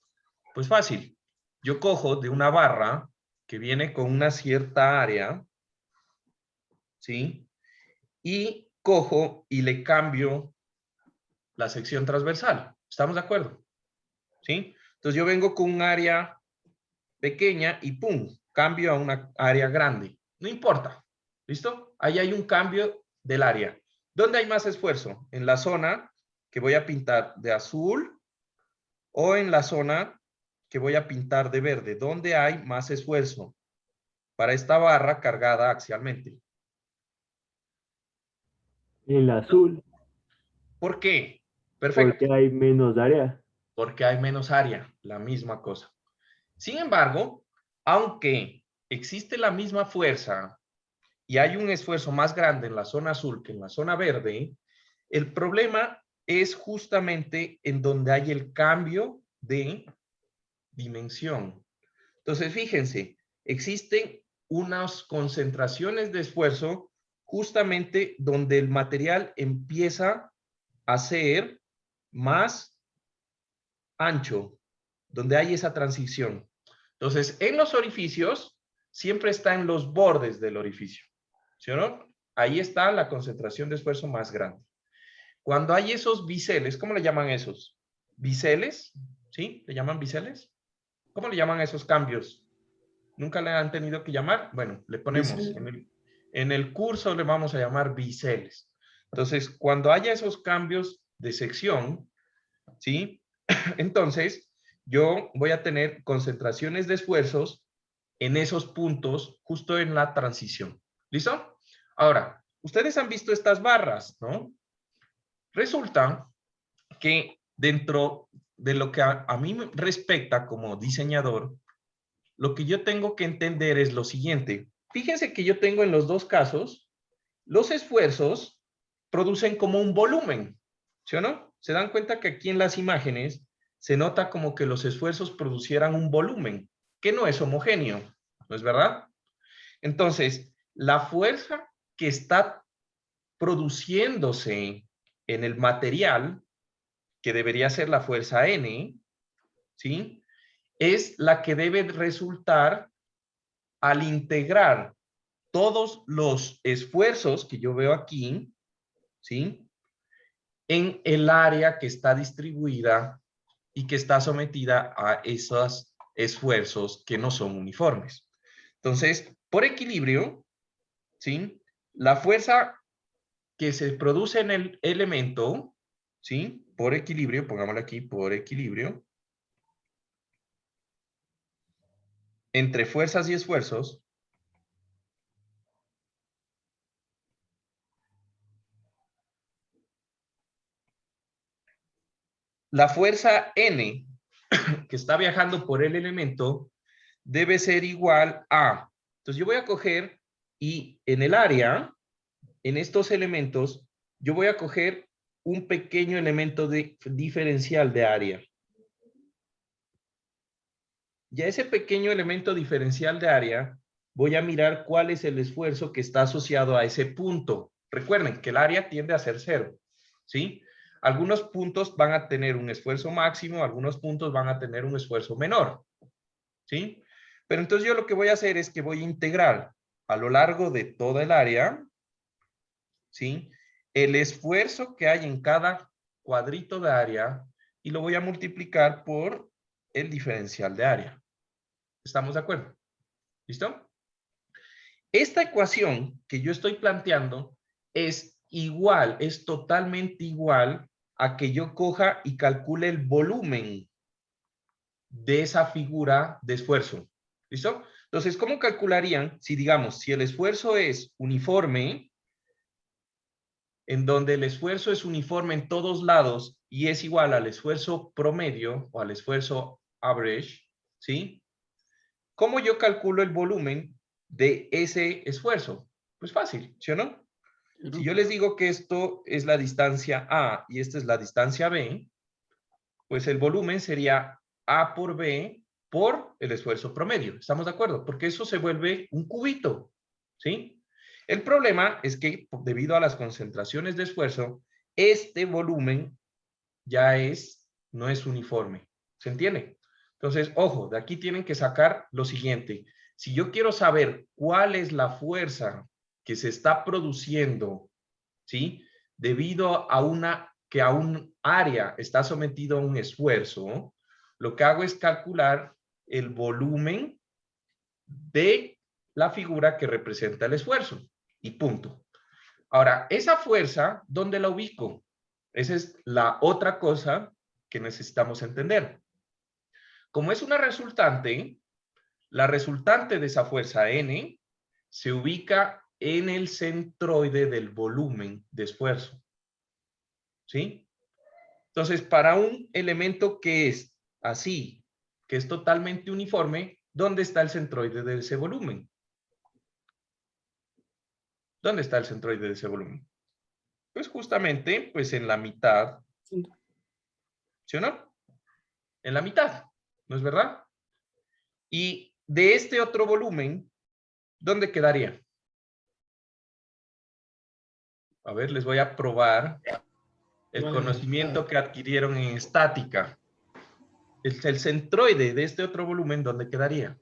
A: Pues fácil. Yo cojo de una barra que viene con una cierta área, ¿sí? Y cojo y le cambio la sección transversal. ¿Estamos de acuerdo? ¿Sí? Entonces yo vengo con un área pequeña y ¡pum! Cambio a una área grande. No importa. ¿Listo? Ahí hay un cambio del área. ¿Dónde hay más esfuerzo? ¿En la zona que voy a pintar de azul o en la zona que voy a pintar de verde? ¿Dónde hay más esfuerzo para esta barra cargada axialmente?
E: El azul,
A: ¿Por qué? Perfecto.
E: porque hay menos área.
A: Porque hay menos área, la misma cosa. Sin embargo, aunque existe la misma fuerza y hay un esfuerzo más grande en la zona azul que en la zona verde, el problema es justamente en donde hay el cambio de dimensión. Entonces, fíjense, existen unas concentraciones de esfuerzo justamente donde el material empieza a ser más ancho, donde hay esa transición. Entonces, en los orificios, siempre está en los bordes del orificio. ¿sí o no? Ahí está la concentración de esfuerzo más grande. Cuando hay esos biseles, ¿cómo le llaman esos? ¿Biseles? ¿Sí? ¿Le llaman biseles? ¿Cómo le llaman a esos cambios? ¿Nunca le han tenido que llamar? Bueno, le ponemos
G: Bisel.
A: en el curso le vamos a llamar biseles. Entonces, cuando haya esos cambios de sección, ¿sí? Entonces, yo voy a tener concentraciones de esfuerzos en esos puntos justo en la transición. ¿Listo? Ahora, ustedes han visto estas barras, ¿no? Resulta que dentro de lo que a mí me respecta como diseñador, lo que yo tengo que entender es lo siguiente. Fíjense que yo tengo en los dos casos, los esfuerzos producen como un volumen, ¿sí o no? Se dan cuenta que aquí en las imágenes se nota como que los esfuerzos producieran un volumen, que no es homogéneo, ¿no es verdad? Entonces, la fuerza que está produciéndose en el material, que debería ser la fuerza N, ¿sí? Es la que debe resultar al integrar todos los esfuerzos que yo veo aquí, ¿sí? En el área que está distribuida y que está sometida a esos esfuerzos que no son uniformes. Entonces, por equilibrio, ¿sí? La fuerza que se produce en el elemento, ¿sí? Por equilibrio, pongámoslo aquí, por equilibrio, entre fuerzas y esfuerzos, la fuerza N que está viajando por el elemento debe ser igual a, entonces yo voy a coger y en el área, en estos elementos, yo voy a coger un pequeño elemento de diferencial de área. Y a ese pequeño elemento diferencial de área, voy a mirar cuál es el esfuerzo que está asociado a ese punto. Recuerden que el área tiende a ser 0, ¿sí? Algunos puntos van a tener un esfuerzo máximo, algunos puntos van a tener un esfuerzo menor, ¿sí? Pero entonces yo lo que voy a hacer es que voy a integrar a lo largo de toda el área, ¿sí? El esfuerzo que hay en cada cuadrito de área y lo voy a multiplicar por el diferencial de área. ¿Estamos de acuerdo? ¿Listo? Esta ecuación que yo estoy planteando es igual, es totalmente igual a que yo coja y calcule el volumen de esa figura de esfuerzo. ¿Listo? Entonces, ¿cómo calcularían si, digamos, si el esfuerzo es uniforme, en donde el esfuerzo es uniforme en todos lados y es igual al esfuerzo promedio o al esfuerzo average, ¿sí? ¿Cómo yo calculo el volumen de ese esfuerzo? Pues fácil, ¿sí o no? Si yo les digo que esto es la distancia A y esta es la distancia B, pues el volumen sería A por B por el esfuerzo promedio. ¿Estamos de acuerdo? Porque eso se vuelve un cubito, ¿sí? El problema es que debido a las concentraciones de esfuerzo, este volumen ya no es uniforme. ¿Se entiende? Entonces, ojo, de aquí tienen que sacar lo siguiente. Si yo quiero saber cuál es la fuerza que se está produciendo, ¿sí? Debido a que a un área está sometido a un esfuerzo, lo que hago es calcular el volumen de la figura que representa el esfuerzo. Y punto. Ahora, esa fuerza, ¿dónde la ubico? Esa es la otra cosa que necesitamos entender. Como es una resultante, la resultante de esa fuerza N se ubica en el centroide del volumen de esfuerzo. ¿Sí? Entonces, para un elemento que es así, que es totalmente uniforme, ¿dónde está el centroide de ese volumen? ¿Dónde está el centroide de ese volumen? Pues justamente, pues en la mitad. ¿Sí o no? En la mitad, ¿no es verdad? Y de este otro volumen, ¿dónde quedaría? A ver, les voy a probar el
C: Igual en la
A: conocimiento
C: mitad.
A: que adquirieron en estática. El centroide de este otro volumen, ¿dónde quedaría?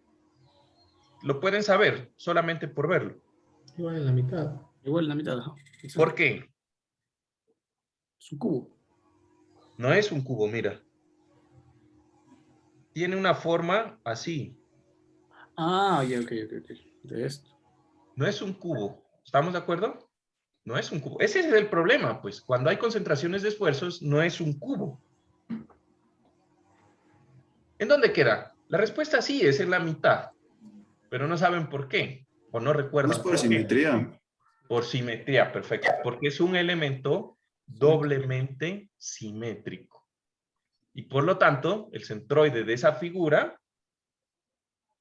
A: Lo pueden saber solamente por verlo.
C: Igual en la mitad.
D: Igual la mitad. Ajá. Exacto.
A: ¿Por qué?
D: Es un cubo.
A: No es un cubo, mira. Tiene una forma así.
D: Ah, ya, ok. De esto.
A: No es un cubo. ¿Estamos de acuerdo? No es un cubo. Ese es el problema, pues. Cuando hay concentraciones de esfuerzos, no es un cubo. ¿En dónde queda? La respuesta sí, es en la mitad. Pero no saben por qué. O no
G: Es
A: recuerdan
G: por
A: por qué.
G: simetría.
A: Por simetría, perfecto. Porque es un elemento doblemente simétrico. Y por lo tanto, el centroide de esa figura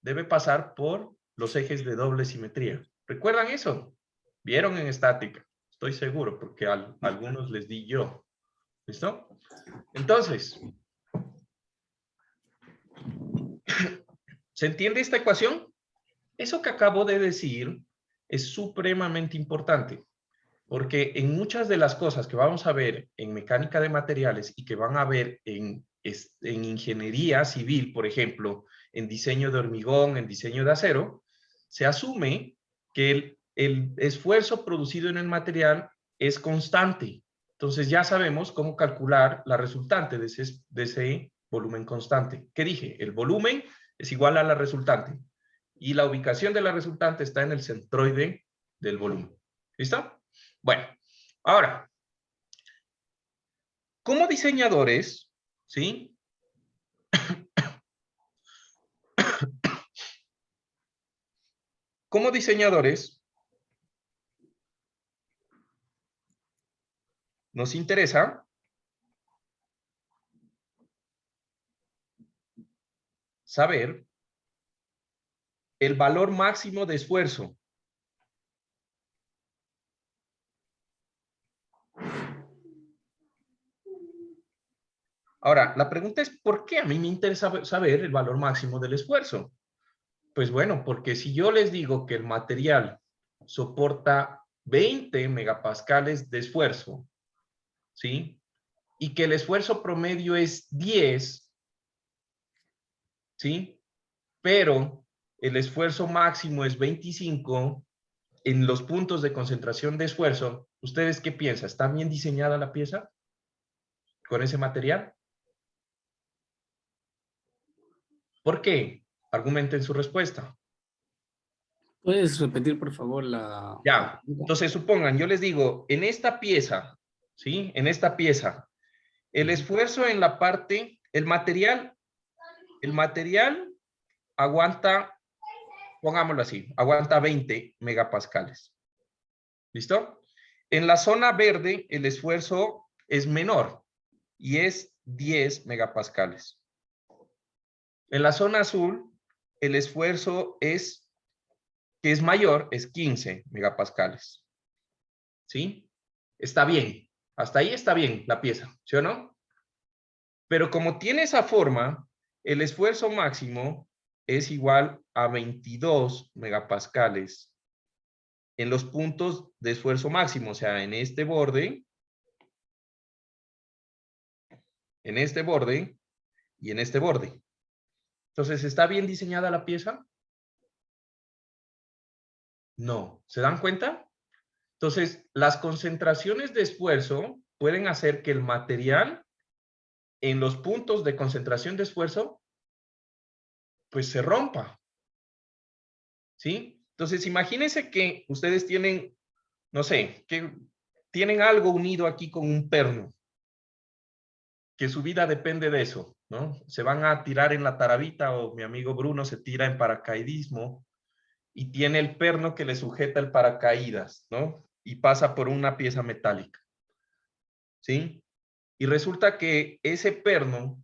A: debe pasar por los ejes de doble simetría. ¿Recuerdan eso? ¿Vieron en estática? Estoy seguro, porque a algunos les di yo. ¿Listo? Entonces, ¿se entiende esta ecuación? Eso que acabo de decir es supremamente importante, porque en muchas de las cosas que vamos a ver en mecánica de materiales y que van a ver en ingeniería civil, por ejemplo, en diseño de hormigón, en diseño de acero, se asume que el esfuerzo producido en el material es constante. Entonces ya sabemos cómo calcular la resultante de ese volumen constante. ¿Qué dije? El volumen es igual a la resultante. Y la ubicación de la resultante está en el centroide del volumen. ¿Listo? Bueno, ahora, como diseñadores, ¿sí? Como diseñadores, nos interesa saber el valor máximo de esfuerzo. Ahora, la pregunta es, ¿por qué a mí me interesa saber el valor máximo del esfuerzo? Pues bueno, porque si yo les digo que el material soporta 20 megapascales de esfuerzo, ¿sí? Y que el esfuerzo promedio es 10, ¿sí? Pero el esfuerzo máximo es 25 en los puntos de concentración de esfuerzo. ¿Ustedes qué piensan? ¿Está bien diseñada la pieza con ese material? ¿Por qué? Argumenten su respuesta.
D: ¿Puedes repetir, por favor, la
A: Ya,
D: pregunta?
A: entonces supongan, yo les digo, en esta pieza, ¿sí? En esta pieza, el esfuerzo en la parte, el material aguanta, pongámoslo así, aguanta 20 megapascales. ¿Listo? En la zona verde, el esfuerzo es menor y es 10 megapascales. En la zona azul, el esfuerzo que es mayor, es 15 megapascales. ¿Sí? Está bien. Hasta ahí está bien la pieza, ¿sí o no? Pero como tiene esa forma, el esfuerzo máximo es igual a 22 megapascales en los puntos de esfuerzo máximo, o sea, en este borde y en este borde. Entonces, ¿está bien diseñada la pieza? No. ¿Se dan cuenta? Entonces, las concentraciones de esfuerzo pueden hacer que el material en los puntos de concentración de esfuerzo pues se rompa. ¿Sí? Entonces, imagínense que ustedes tienen, no sé, que tienen algo unido aquí con un perno, que su vida depende de eso, ¿no? Se van a tirar en la tarabita o mi amigo Bruno se tira en paracaidismo y tiene el perno que le sujeta el paracaídas, ¿no? Y pasa por una pieza metálica, ¿sí? Y resulta que ese perno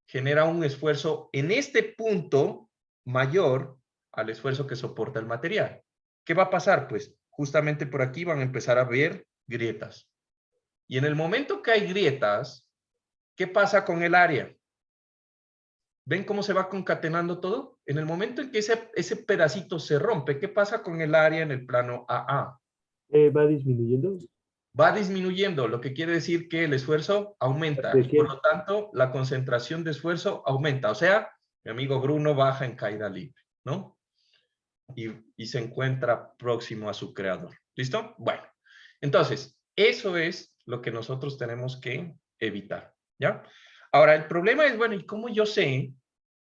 A: genera un esfuerzo en este punto mayor al esfuerzo que soporta el material. ¿Qué va a pasar? Pues justamente por aquí van a empezar a ver grietas. Y en el momento que hay grietas, ¿qué pasa con el área? ¿Ven cómo se va concatenando todo? En el momento en que ese pedacito se rompe, ¿qué pasa con el área en el plano AA?
E: ¿Va disminuyendo?
A: Va disminuyendo, lo que quiere decir que el esfuerzo aumenta
E: ¿De
A: y por
E: qué?
A: lo tanto la concentración de esfuerzo aumenta. O sea, mi amigo Bruno baja en caída libre, ¿no? y se encuentra próximo a su creador. ¿Listo? Bueno, entonces, eso es lo que nosotros tenemos que evitar, ¿ya? Ahora, el problema es, bueno, ¿y cómo yo sé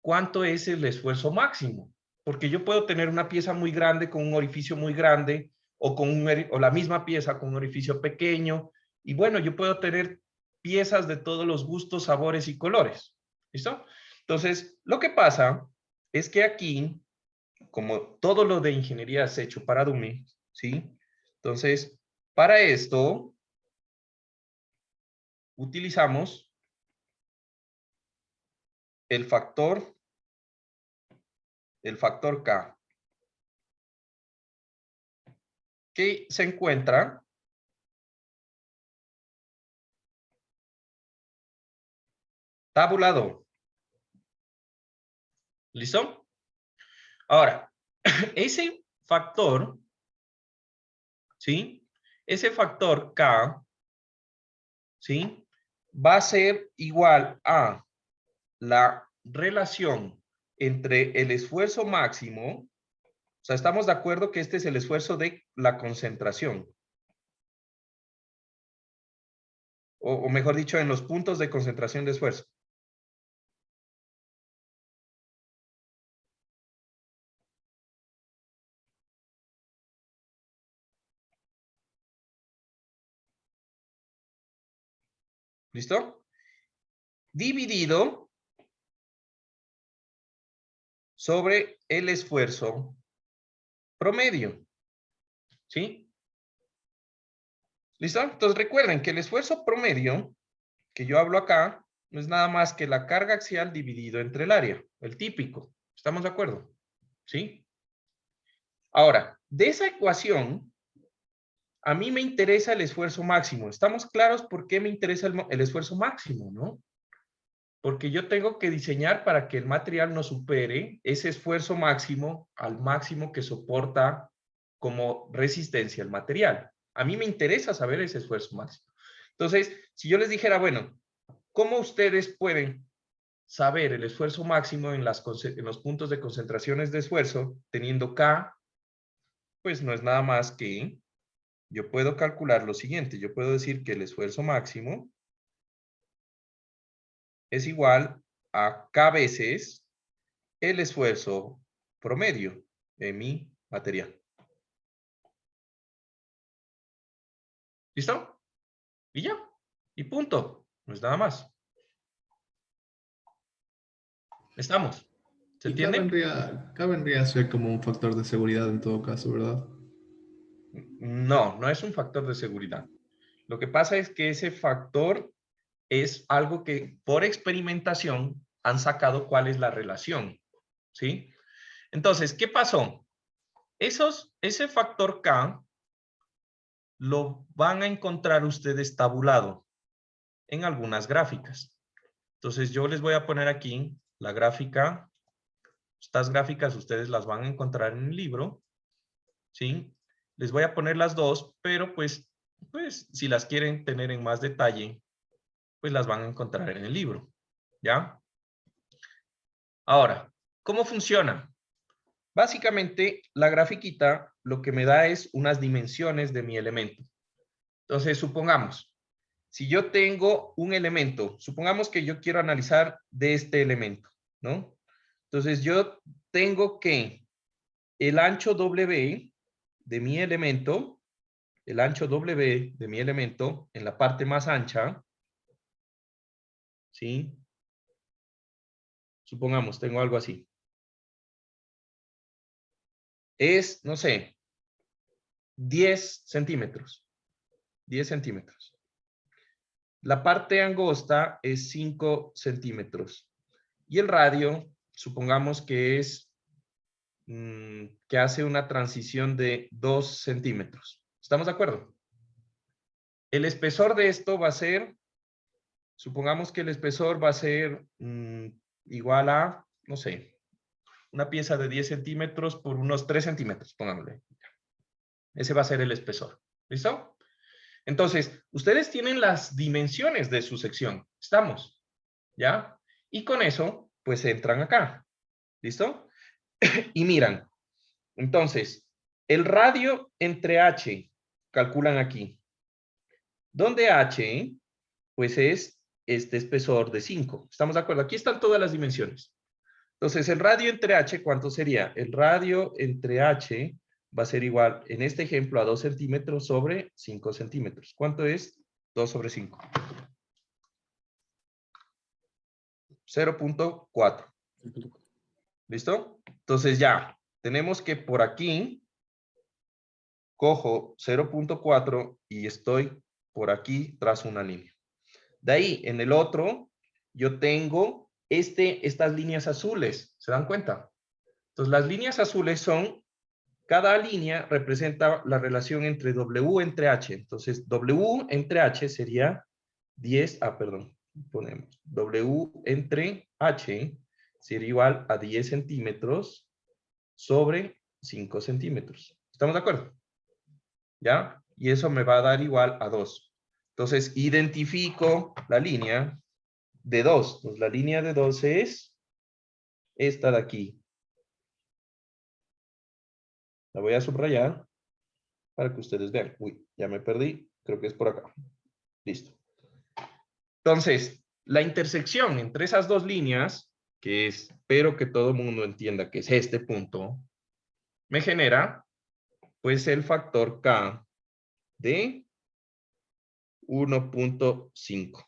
A: cuánto es el esfuerzo máximo? Porque yo puedo tener una pieza muy grande con un orificio muy grande o, o la misma pieza con un orificio pequeño. Y bueno, yo puedo tener piezas de todos los gustos, sabores y colores. ¿Listo? Entonces, lo que pasa es que aquí, como todo lo de ingeniería es hecho para dummies, ¿sí? Entonces, para esto, utilizamos el factor K, que se encuentra tabulado. ¿Listo? Ahora, ese factor, ¿sí? Ese factor K, ¿sí? Va a ser igual a la relación entre el esfuerzo máximo, o sea, estamos de acuerdo que este es el esfuerzo de la concentración. O mejor dicho, en los puntos de concentración de esfuerzo. ¿Listo? Dividido sobre el esfuerzo promedio. ¿Sí? ¿Listo? Entonces recuerden que el esfuerzo promedio que yo hablo acá no es nada más que la carga axial dividido entre el área, el típico. ¿Estamos de acuerdo? ¿Sí? Ahora, de esa ecuación, a mí me interesa el esfuerzo máximo. ¿Estamos claros por qué me interesa el esfuerzo máximo, no? Porque yo tengo que diseñar para que el material no supere ese esfuerzo máximo al máximo que soporta como resistencia el material. A mí me interesa saber ese esfuerzo máximo. Entonces, si yo les dijera, bueno, ¿cómo ustedes pueden saber el esfuerzo máximo en los puntos de concentraciones de esfuerzo teniendo K? Pues no es nada más que yo puedo calcular lo siguiente. Yo puedo decir que el esfuerzo máximo es igual a K veces el esfuerzo promedio de mi material. ¿Listo? Y ya. Y punto. No es nada más. ¿Estamos? ¿Se
C: Y
A: entiende?
C: K vendría a ser como un factor de seguridad en todo caso, ¿verdad?
A: No, no es un factor de seguridad. Lo que pasa es que ese factor es algo que por experimentación han sacado cuál es la relación. ¿Sí? Entonces, ¿qué pasó? Ese factor K lo van a encontrar ustedes tabulado en algunas gráficas. Entonces, yo les voy a poner aquí la gráfica. Estas gráficas ustedes las van a encontrar en el libro, ¿sí? Les voy a poner las dos, pero pues si las quieren tener en más detalle, pues las van a encontrar en el libro, ¿ya? Ahora, ¿cómo funciona? Básicamente, la grafiquita lo que me da es unas dimensiones de mi elemento. Entonces, supongamos, si yo tengo un elemento, supongamos que yo quiero analizar de este elemento, ¿no? Entonces, yo tengo que el ancho W de mi elemento, el ancho W de mi elemento en la parte más ancha, ¿sí? Supongamos, tengo algo así. Es, no sé, 10 centímetros. 10 centímetros. La parte angosta es 5 centímetros. Y el radio, supongamos que es, que hace una transición de 2 centímetros. ¿Estamos de acuerdo? El espesor de esto va a ser, supongamos que el espesor va a ser igual a, no sé, una pieza de 10 centímetros por unos 3 centímetros, pongámosle. Ese va a ser el espesor. ¿Listo? Entonces, ustedes tienen las dimensiones de su sección. ¿Estamos? ¿Ya? Y con eso, pues entran acá. ¿Listo? Y miran, Entonces, el radio entre H, calculan aquí. Donde H, pues es este espesor de 5. ¿Estamos de acuerdo? Aquí están todas las dimensiones. Entonces, el radio entre H, ¿cuánto sería? El radio entre H va a ser igual, en este ejemplo, a 2 centímetros sobre 5 centímetros. ¿Cuánto es? 2 sobre 5. 0.4. ¿Listo? Entonces ya, tenemos que por aquí, cojo 0.4 y estoy por aquí, trazo una línea. De ahí, en el otro, yo tengo estas líneas azules. ¿Se dan cuenta? Entonces, las líneas azules son, cada línea representa la relación entre W entre H. Entonces, W entre H sería 10, perdón, ponemos W entre H sería igual a 10 centímetros sobre 5 centímetros. ¿Estamos de acuerdo? ¿Ya? Y eso me va a dar igual a 2. Entonces, identifico la línea de 2. Pues la línea de 2 es esta de aquí. La voy a subrayar para que ustedes vean. Uy, ya me perdí. Creo que es por acá. Listo. Entonces, la intersección entre esas dos líneas, que espero que todo el mundo entienda que es este punto, me genera, pues, el factor K de 1.5.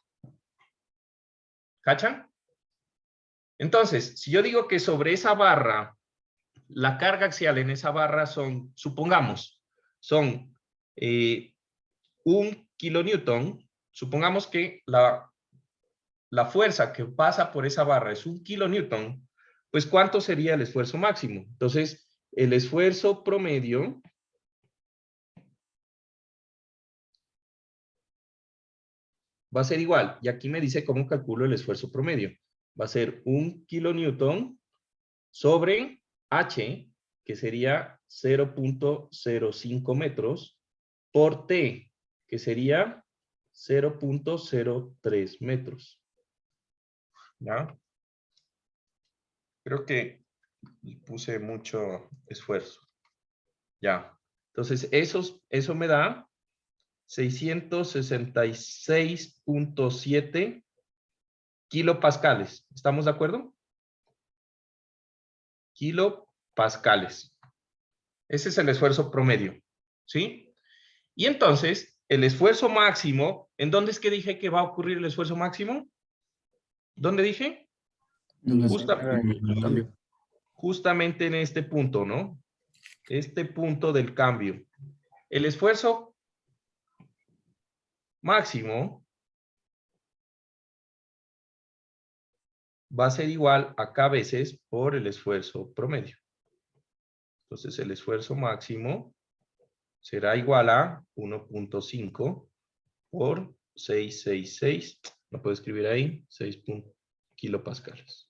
A: ¿Cachan? Entonces, si yo digo que sobre esa barra, la carga axial en esa barra son, supongamos, son 1 kilonewton, supongamos que la fuerza que pasa por esa barra es 1 kilonewton, pues ¿cuánto sería el esfuerzo máximo? Entonces, el esfuerzo promedio va a ser igual, y aquí me dice cómo calculo el esfuerzo promedio. Va a ser 1 kilonewton sobre H, que sería 0.05 metros, por T, que sería 0.03 metros. ¿Ya? Creo que puse mucho esfuerzo. Ya. Entonces, eso me da 666.7 kilopascales. ¿Estamos de acuerdo? Kilopascales. Ese es el esfuerzo promedio. ¿Sí? Y entonces, el esfuerzo máximo, ¿en dónde es que dije que va a ocurrir el esfuerzo máximo? ¿Dónde dije? Justamente en este punto, ¿no? Este punto del cambio. El esfuerzo máximo va a ser igual a K veces por el esfuerzo promedio. Entonces, el esfuerzo máximo será igual a 1.5 por 666, lo puedo escribir ahí, 6 kilopascales.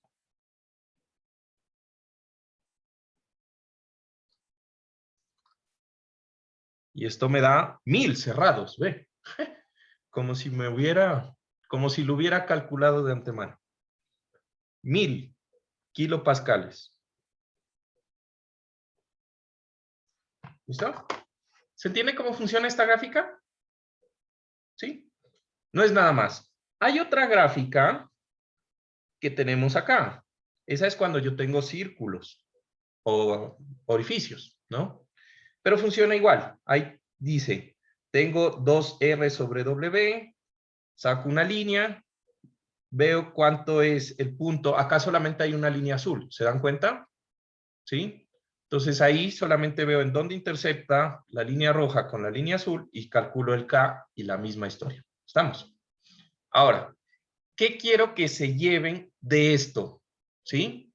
A: Y esto me da 1000 cerrados, ¿ve? Como si lo hubiera calculado de antemano. 1000 kilopascales. ¿Listo? ¿Se entiende cómo funciona esta gráfica? ¿Sí? No es nada más. Hay otra gráfica que tenemos acá. Esa es cuando yo tengo círculos o orificios, ¿no? Pero funciona igual. Ahí dice, tengo 2R sobre W, saco una línea, veo cuánto es el punto. Acá solamente hay una línea azul, ¿se dan cuenta? ¿Sí? Entonces ahí solamente veo en dónde intersecta la línea roja con la línea azul y calculo el K y la misma historia. ¿Estamos? Ahora, ¿qué quiero que se lleven de esto? ¿Sí?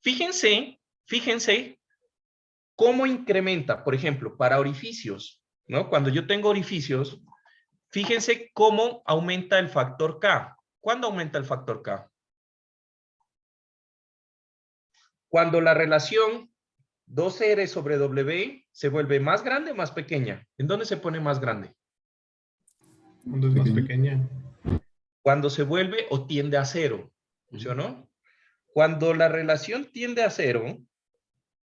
A: Fíjense cómo incrementa, por ejemplo, para orificios, ¿no? Cuando yo tengo orificios, fíjense cómo aumenta el factor K. ¿Cuándo aumenta el factor K? Cuando la relación 2R sobre W se vuelve más grande o más pequeña. ¿En dónde se pone más grande?
C: Cuando es más pequeña.
A: Cuando se vuelve o tiende a cero, ¿sí o no? Cuando la relación tiende a cero,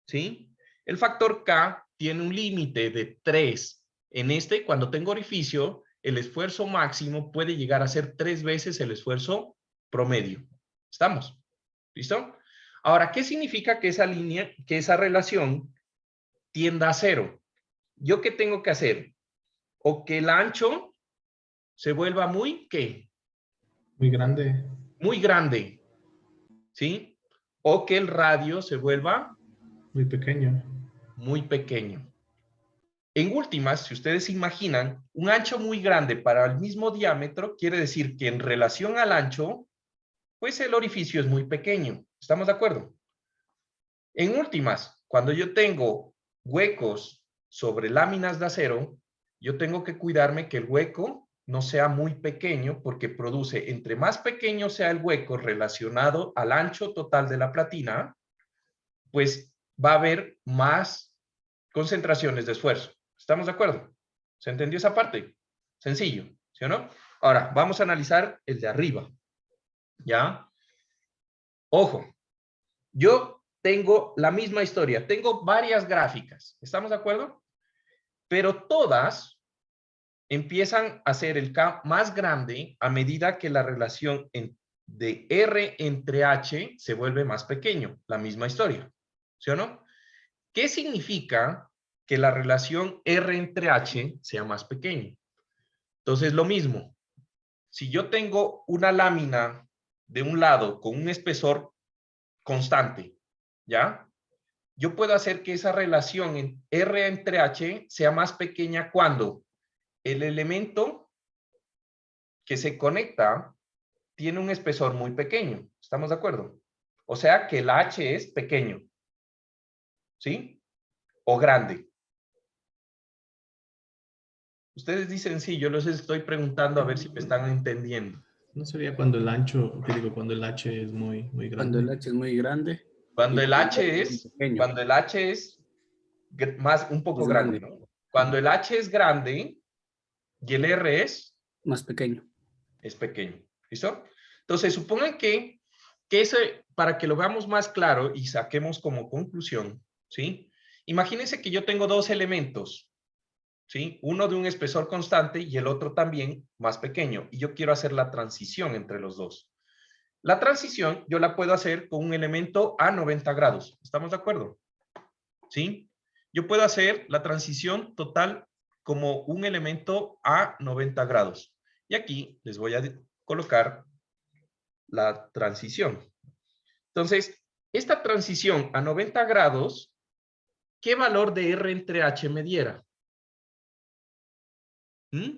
A: ¿sí? El factor K tiene un límite de 3. En este, cuando tengo orificio, el esfuerzo máximo puede llegar a ser 3 veces el esfuerzo promedio. ¿Estamos? ¿Listo? Ahora, ¿qué significa que esa línea, que esa relación tienda a 0? ¿Yo qué tengo que hacer? O que el ancho se vuelva muy, ¿qué?
C: Muy grande.
A: Muy grande, ¿sí? O que el radio se vuelva
C: Muy pequeño.
A: muy pequeño. En últimas, si ustedes imaginan, un ancho muy grande para el mismo diámetro quiere decir que en relación al ancho, pues el orificio es muy pequeño. ¿Estamos de acuerdo? En últimas, cuando yo tengo huecos sobre láminas de acero, yo tengo que cuidarme que el hueco no sea muy pequeño porque produce, entre más pequeño sea el hueco relacionado al ancho total de la platina, pues va a haber más concentraciones de esfuerzo. ¿Estamos de acuerdo? ¿Se entendió esa parte? Sencillo, ¿sí o no? Ahora, vamos a analizar el de arriba. ¿Ya? Ojo, yo tengo la misma historia. Tengo varias gráficas. ¿Estamos de acuerdo? Pero todas empiezan a ser el K más grande a medida que la relación de R entre H se vuelve más pequeño. La misma historia. ¿Sí o no? ¿Qué significa que la relación R entre H sea más pequeña? Entonces, lo mismo. Si yo tengo una lámina de un lado con un espesor constante, ¿ya? Yo puedo hacer que esa relación en R entre H sea más pequeña cuando el elemento que se conecta tiene un espesor muy pequeño. ¿Estamos de acuerdo? O sea que el H es pequeño. ¿Sí? O grande. Ustedes dicen sí, yo les estoy preguntando a ver si me están entendiendo.
C: ¿No sería cuando el ancho, que digo, cuando el H es muy
D: Cuando el
C: grande?
D: H es muy grande.
A: Cuando
D: y
A: el
D: cuando
A: H
D: es muy
A: es,
D: pequeño,
A: cuando el H es un poco
D: más
A: grande,
D: grande,
A: ¿no? Cuando el H es grande y el R
D: más pequeño.
A: es pequeño. ¿Listo? Entonces, supongan que ese, para que lo veamos más claro y saquemos como conclusión, ¿sí? Imagínense que yo tengo dos elementos, ¿sí? Uno de un espesor constante y el otro también más pequeño. Y yo quiero hacer la transición entre los dos. La transición yo la puedo hacer con un elemento a 90 grados. ¿Estamos de acuerdo? ¿Sí? Yo puedo hacer la transición total como un elemento a 90 grados. Y aquí les voy a colocar la transición. Entonces, esta transición a 90 grados, ¿qué valor de R entre H me diera? ¿Mm?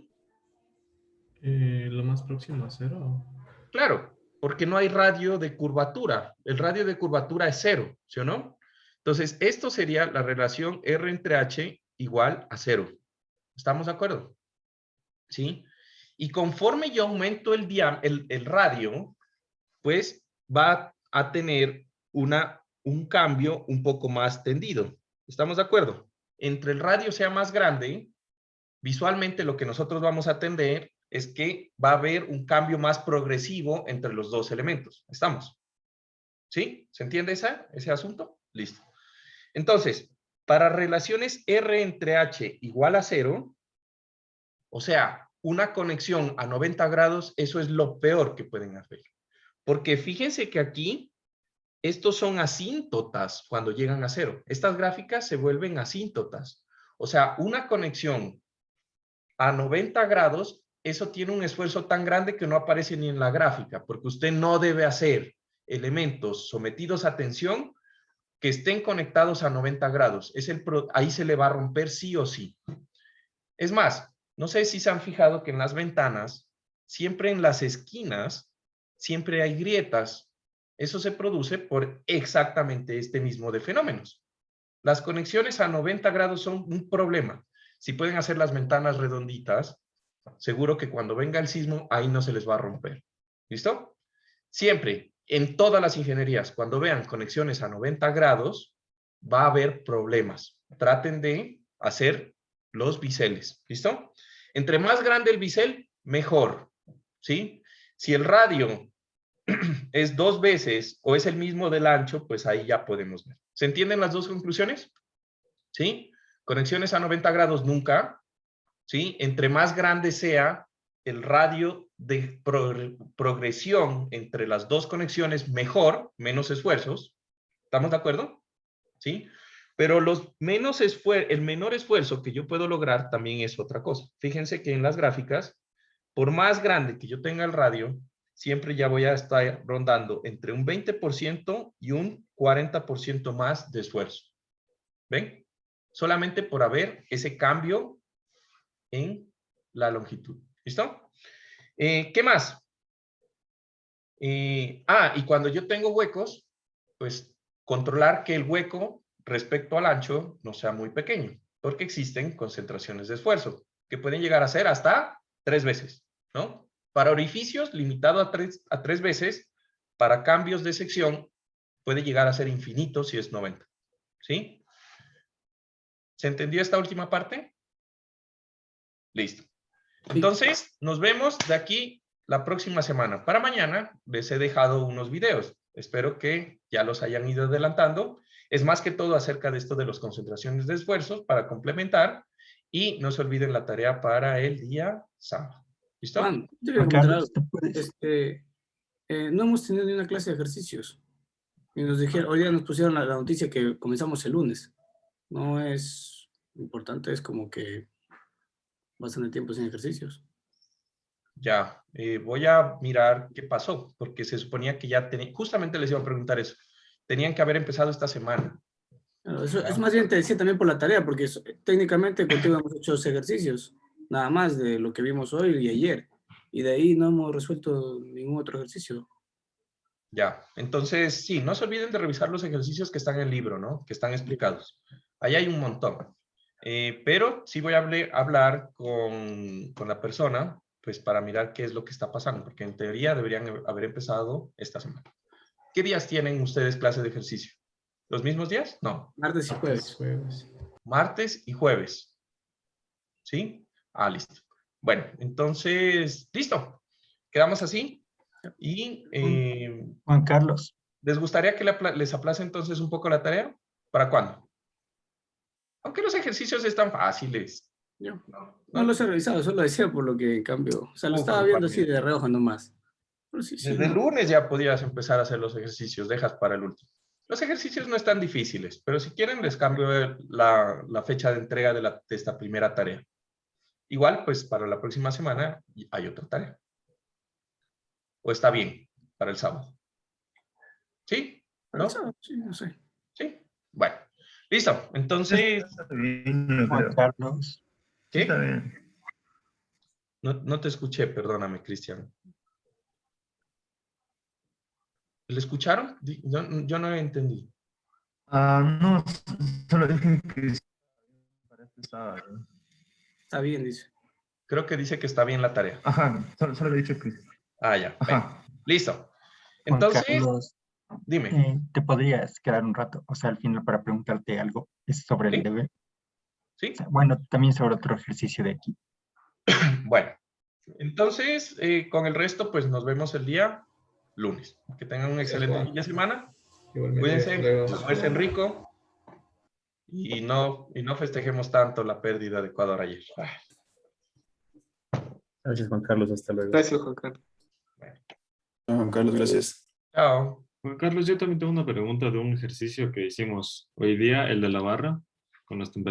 C: Lo más próximo a 0.
A: Claro, porque no hay radio de curvatura. El radio de curvatura es 0, ¿sí o no? Entonces, esto sería la relación R entre H igual a 0. ¿Estamos de acuerdo? ¿Sí? Y conforme yo aumento el radio, pues va a tener un cambio un poco más tendido. ¿Estamos de acuerdo? Entre el radio sea más grande, visualmente lo que nosotros vamos a atender es que va a haber un cambio más progresivo entre los dos elementos. ¿Estamos? ¿Sí? ¿Se entiende ese asunto? Listo. Entonces, para relaciones R entre H igual a 0, o sea, una conexión a 90 grados, eso es lo peor que pueden hacer. Porque fíjense que aquí, estos son asíntotas cuando llegan a 0. Estas gráficas se vuelven asíntotas. O sea, una conexión a 90 grados, eso tiene un esfuerzo tan grande que no aparece ni en la gráfica, porque usted no debe hacer elementos sometidos a tensión que estén conectados a 90 grados. Ahí se le va a romper sí o sí. Es más, no sé si se han fijado que en las ventanas, siempre en las esquinas, siempre hay grietas. Eso se produce por exactamente este mismo de fenómenos. Las conexiones a 90 grados son un problema. Si pueden hacer las ventanas redonditas, seguro que cuando venga el sismo, ahí no se les va a romper. ¿Listo? Siempre, en todas las ingenierías, cuando vean conexiones a 90 grados, va a haber problemas. Traten de hacer los biseles. ¿Listo? Entre más grande el bisel, mejor. ¿Sí? Si el radio es 2 veces o es el mismo del ancho, pues ahí ya podemos ver. ¿Se entienden las dos conclusiones? ¿sí? Conexiones a 90 grados nunca, ¿sí? Entre más grande sea el radio de progresión entre las dos conexiones, mejor, menos esfuerzos. ¿Estamos de acuerdo? ¿Sí? Pero el menor esfuerzo que yo puedo lograr también es otra cosa. Fíjense que en las gráficas, por más grande que yo tenga el radio, siempre ya voy a estar rondando entre un 20% y un 40% más de esfuerzo. ¿Ven? Solamente por haber ese cambio en la longitud. ¿Listo? ¿Qué más? Y cuando yo tengo huecos, pues controlar que el hueco respecto al ancho no sea muy pequeño, porque existen concentraciones de esfuerzo que pueden llegar a ser hasta 3 veces, ¿no? Para orificios, limitado a 3 veces. Para cambios de sección, puede llegar a ser infinito si es 90, ¿sí? ¿Se entendió esta última parte? Listo. Entonces, nos vemos de aquí la próxima semana. Para mañana les he dejado unos videos. Espero que ya los hayan ido adelantando. Es más que todo acerca de esto de las concentraciones de esfuerzos para complementar. Y no se olviden la tarea para el día sábado. ¿Listo?
D: Juan, te voy a
F: Juan
D: comentar
F: Carlos,
D: algo.
F: ¿te puedes?
D: No hemos tenido ni una clase de ejercicios. Y nos dijeron, hoy día nos pusieron la noticia que comenzamos el lunes. No es importante, es como que bastante tiempo sin ejercicios.
A: Ya, voy a mirar qué pasó, porque se suponía que ya tenía, justamente les iba a preguntar eso. Tenían que haber empezado esta semana.
D: Claro, eso más bien te decía también por la tarea, porque técnicamente contigo hemos hecho ejercicios, nada más de lo que vimos hoy y ayer. Y de ahí no hemos resuelto ningún otro ejercicio.
A: Ya, entonces sí, no se olviden de revisar los ejercicios que están en el libro, ¿no? Que están explicados. Ahí hay un montón. Pero sí voy a hablar con la persona, pues para mirar qué es lo que está pasando, porque en teoría deberían haber empezado esta semana. ¿Qué días tienen ustedes clase de ejercicio? ¿Los mismos días? No.
D: Martes y jueves.
C: Jueves.
A: Martes y jueves. ¿Sí? Listo. Bueno, entonces, listo. Quedamos así. Y
F: Juan Carlos,
A: ¿les gustaría que les aplace entonces un poco la tarea? ¿Para cuándo? Aunque los ejercicios están fáciles.
D: Yo
A: No,
D: no los he revisado, solo decía por lo que en cambio, o sea, lo
A: Uf,
D: estaba viendo
A: Juan,
D: así de reojo nomás. Pero sí,
A: desde el
D: no.
A: lunes ya podías empezar a hacer los ejercicios, dejas para el último. Los ejercicios no están difíciles, pero si quieren les cambio la fecha de entrega de esta primera tarea. Igual, pues para la próxima semana hay otra tarea. ¿O está bien para el sábado? ¿Sí?
D: Pero
A: ¿No?
D: sí, no sé.
A: ¿Sí? Bueno, listo. Entonces,
B: Está bien, yo
F: Juan
B: creo.
F: Carlos,
B: Sí, está
A: ¿qué?
B: bien.
A: No te escuché, perdóname, Cristian. ¿Le escucharon? Yo no entendí.
B: No, solo dije que sí, para este sábado.
D: Está bien, dice.
A: Creo que dice que está bien la tarea.
B: Ajá, solo he dicho que sí.
A: Ya. Bueno,
B: Ajá.
A: listo.
F: Juan
A: Entonces,
F: Carlos,
A: dime.
F: ¿te podrías quedar un rato? O sea, al final para preguntarte algo, es sobre el
A: ¿Sí?
F: deber.
A: ¿Sí?
F: O sea, bueno, también sobre otro ejercicio de aquí.
A: Bueno, entonces, con el resto, pues nos vemos el día lunes. Que tengan un
C: Gracias,
A: excelente
C: Juan.
A: fin de semana.
C: Igualmente, hasta
A: Cuídense,
C: luego.
A: almuercen rico y no festejemos tanto la pérdida de Ecuador ayer.
G: Gracias, Juan Carlos. Hasta luego.
C: Gracias, Juan Carlos.
G: Juan Carlos, gracias.
A: Chao.
H: Juan Carlos, yo también tengo una pregunta de un ejercicio que hicimos hoy día, el de la barra, con las temperaturas.